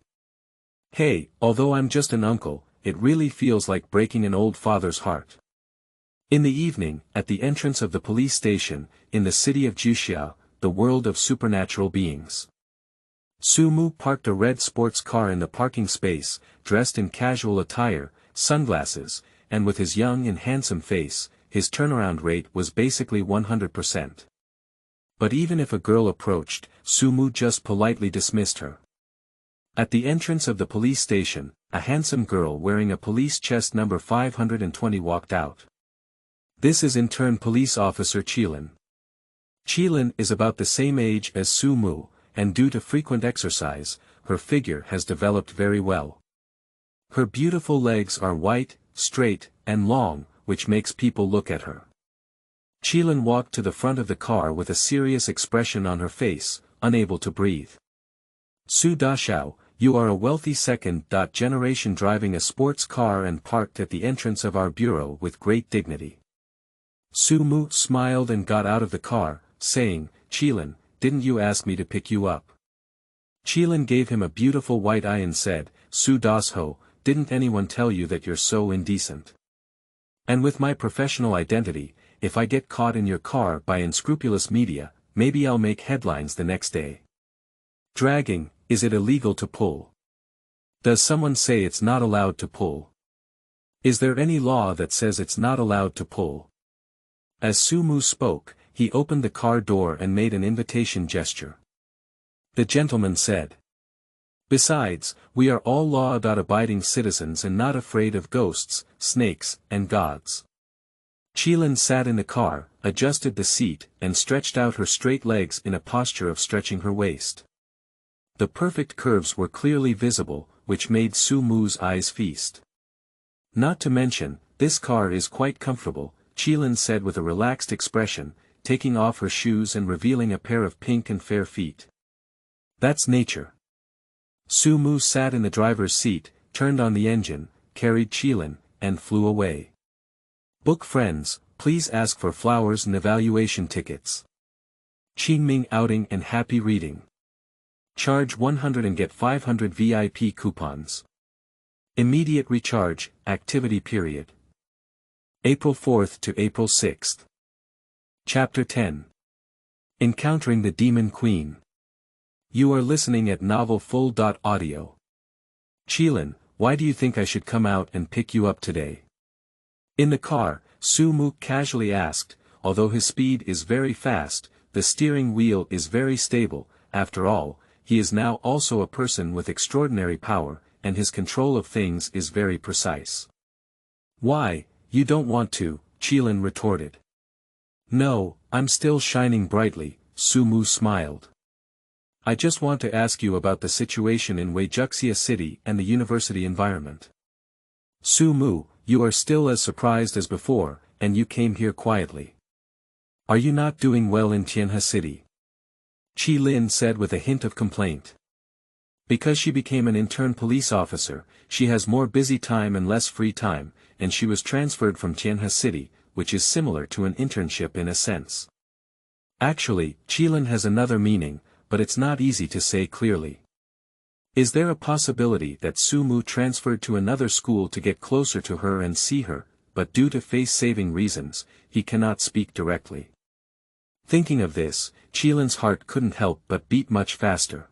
S1: Hey, although I'm just an uncle, it really feels like breaking an old father's heart. In the evening, at the entrance of the police station, in the city of Juxiao, the world of supernatural beings. Sumu parked a red sports car in the parking space, dressed in casual attire, sunglasses, and with his young and handsome face, his turnaround rate was basically 100%. But even if a girl approached, Sumu just politely dismissed her. At the entrance of the police station, a handsome girl wearing a police chest number 520 walked out. This is intern police officer Qilin. Qilin is about the same age as Sumu, and due to frequent exercise, her figure has developed very well. Her beautiful legs are white, straight, and long, which makes people look at her. Qilin walked to the front of the car with a serious expression on her face, unable to breathe. Su Dashao, you are a wealthy second-generation driving a sports car and parked at the entrance of our bureau with great dignity. Sumu smiled and got out of the car, saying, Qilin, didn't you ask me to pick you up? Qilin gave him a beautiful white eye and said, Su Dasho, didn't anyone tell you that you're so indecent? And with my professional identity, if I get caught in your car by unscrupulous media, maybe I'll make headlines the next day. Dragging, is it illegal to pull? Does someone say it's not allowed to pull? Is there any law that says it's not allowed to pull? As Sumu spoke, he opened the car door and made an invitation gesture. The gentleman said. Besides, we are all law-abiding citizens and not afraid of ghosts, snakes, and gods. Qilin sat in the car, adjusted the seat, and stretched out her straight legs in a posture of stretching her waist. The perfect curves were clearly visible, which made Sumu's eyes feast. Not to mention, this car is quite comfortable, Qilin said with a relaxed expression, taking off her shoes and revealing a pair of pink and fair feet. That's nature. Sumu sat in the driver's seat, turned on the engine, carried Qilin, and flew away. Book friends, please ask for flowers and evaluation tickets. Qingming outing and happy reading. Charge 100 and get 500 VIP coupons. Immediate recharge, activity period. April 4th to April 6th. Chapter 10. Encountering the Demon Queen. You are listening at novelfull.audio. Qilin, why do you think I should come out and pick you up today? In the car, Sumu casually asked, although his speed is very fast, the steering wheel is very stable, after all, he is now also a person with extraordinary power, and his control of things is very precise. Why, you don't want to, Qilin retorted. No, I'm still shining brightly, Sumu smiled. I just want to ask you about the situation in Guaxian City and the university environment. Sumu, you are still as surprised as before, and you came here quietly. Are you not doing well in Tianhe City? Qilin said with a hint of complaint. Because she became an intern police officer, she has more busy time and less free time, and she was transferred from Tianhe City, which is similar to an internship in a sense. Actually, Qilin has another meaning, but it's not easy to say clearly. Is there a possibility that Sumu transferred to another school to get closer to her and see her, but due to face-saving reasons, he cannot speak directly? Thinking of this, Qilin's heart couldn't help but beat much faster.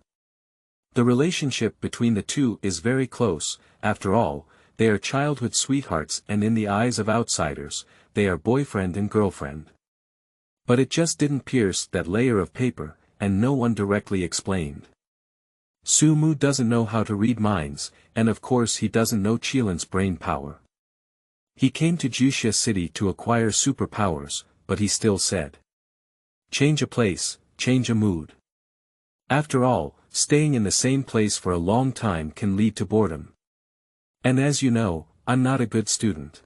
S1: The relationship between the two is very close, after all, they are childhood sweethearts and in the eyes of outsiders, they are boyfriend and girlfriend. But it just didn't pierce that layer of paper, and no one directly explained. Sumu doesn't know how to read minds, and of course he doesn't know Qilin's brain power. He came to Juxia City to acquire superpowers, but he still said, "Change a place, change a mood." After all, staying in the same place for a long time can lead to boredom. And as you know, I'm not a good student.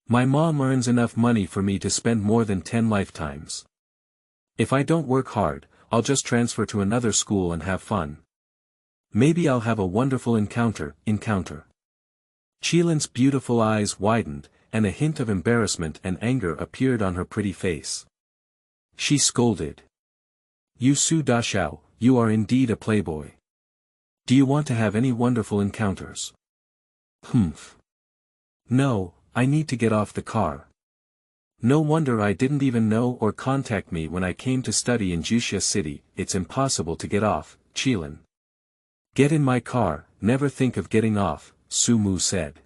S1: My mom earns enough money for me to spend more than 10 lifetimes. If I don't work hard, I'll just transfer to another school and have fun. Maybe I'll have a wonderful encounter. Qilin's beautiful eyes widened, and a hint of embarrassment and anger appeared on her pretty face. She scolded. "You Su Dashao, you are indeed a playboy. Do you want to have any wonderful encounters?" "Humph. No, I need to get off the car. No wonder I didn't even know or contact me when I came to study in Juxia City, it's impossible to get off, Qilin." "Get in my car, never think of getting off," Sumu said.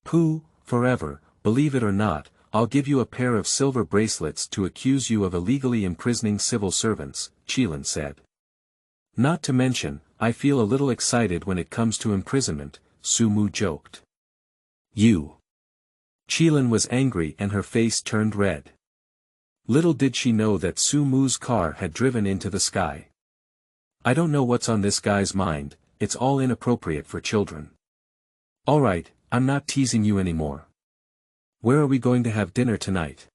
S1: "Pooh, forever, believe it or not, I'll give you a pair of silver bracelets to accuse you of illegally imprisoning civil servants," Qilin said. "Not to mention, I feel a little excited when it comes to imprisonment," Sumu joked. "You." Qilin was angry and her face turned red. Little did she know that Sumu's car had driven into the sky. "I don't know what's on this guy's mind, it's all inappropriate for children." "Alright, I'm not teasing you anymore. Where are we going to have dinner tonight?"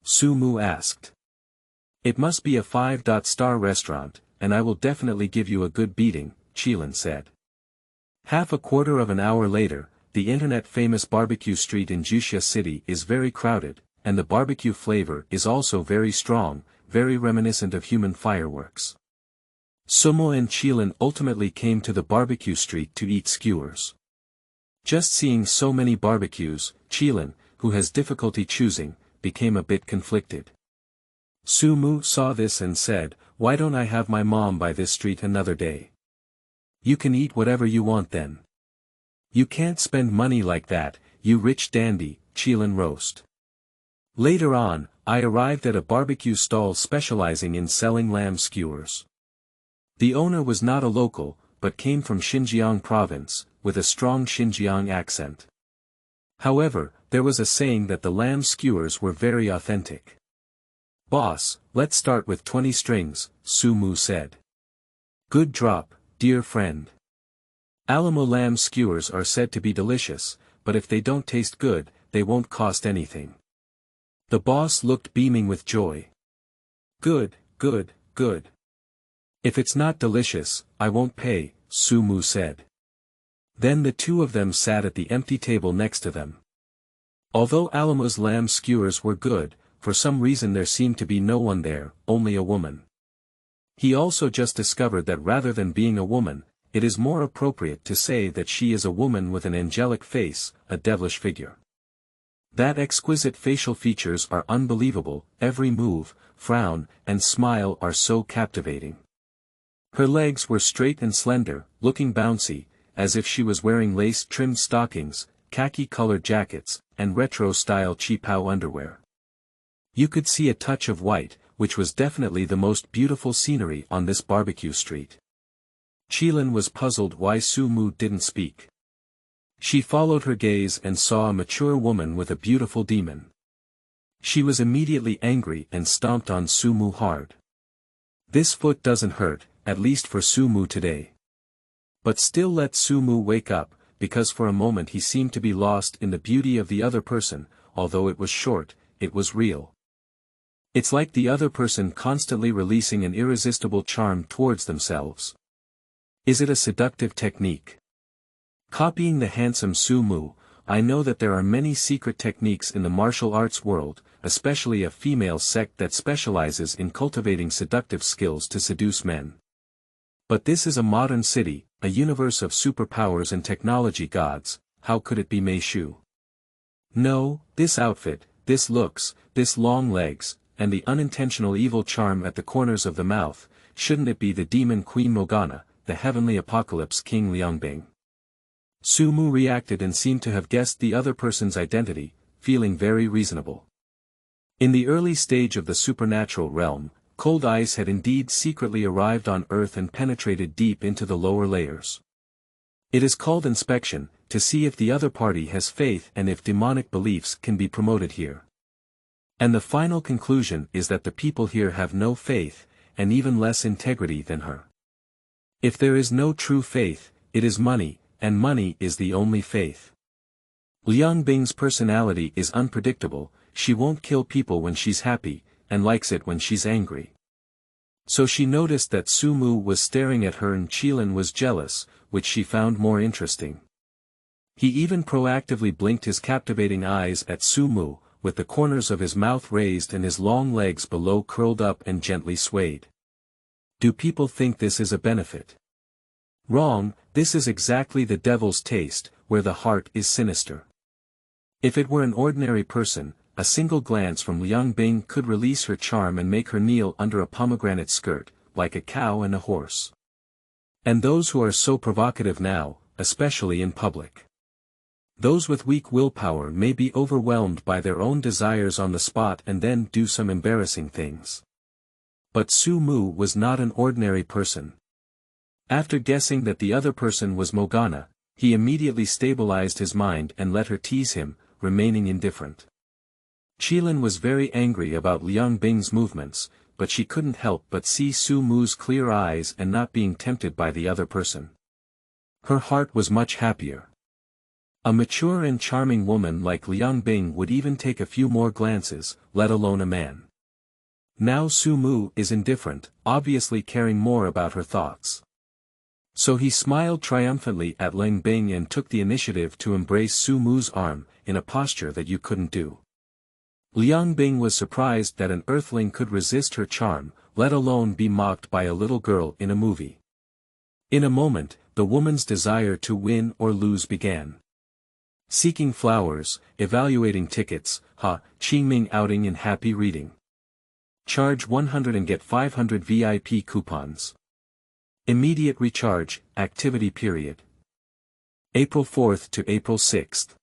S1: Sumu asked. "It must be a 5-star restaurant, and I will definitely give you a good beating," Qilin said. Half a quarter of an hour later, the internet-famous barbecue street in Juxia City is very crowded, and the barbecue flavor is also very strong, very reminiscent of human fireworks. Sumu and Qilin ultimately came to the barbecue street to eat skewers. Just seeing so many barbecues, Qilin, who has difficulty choosing, became a bit conflicted. Sumu saw this and said, "Why don't I have my mom by this street another day?" "You can eat whatever you want then." "You can't spend money like that, you rich dandy," Qilin roast. Later on, I arrived at a barbecue stall specializing in selling lamb skewers. The owner was not a local, but came from Xinjiang province, with a strong Xinjiang accent. However, there was a saying that the lamb skewers were very authentic. "Boss, let's start with 20 strings, Sumu said. "Good drop, dear friend." Alamo lamb skewers are said to be delicious, but if they don't taste good, they won't cost anything. The boss looked beaming with joy. "Good, good, good. If it's not delicious, I won't pay," Sumu said. Then the two of them sat at the empty table next to them. Although Alamo's lamb skewers were good, for some reason there seemed to be no one there, only a woman. He also just discovered that rather than being a woman, it is more appropriate to say that she is a woman with an angelic face, a devilish figure. That exquisite facial features are unbelievable, every move, frown, and smile are so captivating. Her legs were straight and slender, looking bouncy, as if she was wearing lace-trimmed stockings, khaki-colored jackets, and retro-style cheapao underwear. You could see a touch of white, which was definitely the most beautiful scenery on this barbecue street. Qilin was puzzled why Sumu didn't speak. She followed her gaze and saw a mature woman with a beautiful demon. She was immediately angry and stomped on Sumu hard. This foot doesn't hurt, at least for Sumu today. But still let Sumu wake up, because for a moment he seemed to be lost in the beauty of the other person, although it was short, it was real. It's like the other person constantly releasing an irresistible charm towards themselves. Is it a seductive technique? Copying the handsome Sumu, I know that there are many secret techniques in the martial arts world, especially a female sect that specializes in cultivating seductive skills to seduce men. But this is a modern city, a universe of superpowers and technology gods, how could it be Mei Shu? No, this outfit, this looks, this long legs, and the unintentional evil charm at the corners of the mouth, shouldn't it be the demon Queen Morgana, the heavenly apocalypse King Liangbing? Sumu reacted and seemed to have guessed the other person's identity, feeling very reasonable. In the early stage of the supernatural realm, cold ice had indeed secretly arrived on Earth and penetrated deep into the lower layers. It is called inspection, to see if the other party has faith and if demonic beliefs can be promoted here. And the final conclusion is that the people here have no faith, and even less integrity than her. If there is no true faith, it is money, and money is the only faith. Liang Bing's personality is unpredictable, she won't kill people when she's happy, and likes it when she's angry. So she noticed that Sumu was staring at her and Qilin was jealous, which she found more interesting. He even proactively blinked his captivating eyes at Sumu, with the corners of his mouth raised and his long legs below curled up and gently swayed. Do people think this is a benefit? Wrong, this is exactly the devil's taste, where the heart is sinister. If it were an ordinary person, a single glance from Liang Bing could release her charm and make her kneel under a pomegranate skirt, like a cow and a horse. And those who are so provocative now, especially in public. Those with weak willpower may be overwhelmed by their own desires on the spot and then do some embarrassing things. But Sumu was not an ordinary person. After guessing that the other person was Morgana, he immediately stabilized his mind and let her tease him, remaining indifferent. Qilin was very angry about Liang Bing's movements, but she couldn't help but see Sumu's clear eyes and not being tempted by the other person. Her heart was much happier. A mature and charming woman like Liang Bing would even take a few more glances, let alone a man. Now Sumu is indifferent, obviously caring more about her thoughts. So he smiled triumphantly at Liang Bing and took the initiative to embrace Sumu's arm, in a posture that you couldn't do. Liang Bing was surprised that an earthling could resist her charm, let alone be mocked by a little girl in a movie. In a moment, the woman's desire to win or lose began. Seeking flowers, evaluating tickets, Qingming outing and happy reading. Charge 100 and get 500 VIP coupons. Immediate recharge, activity period. April 4th to April 6th.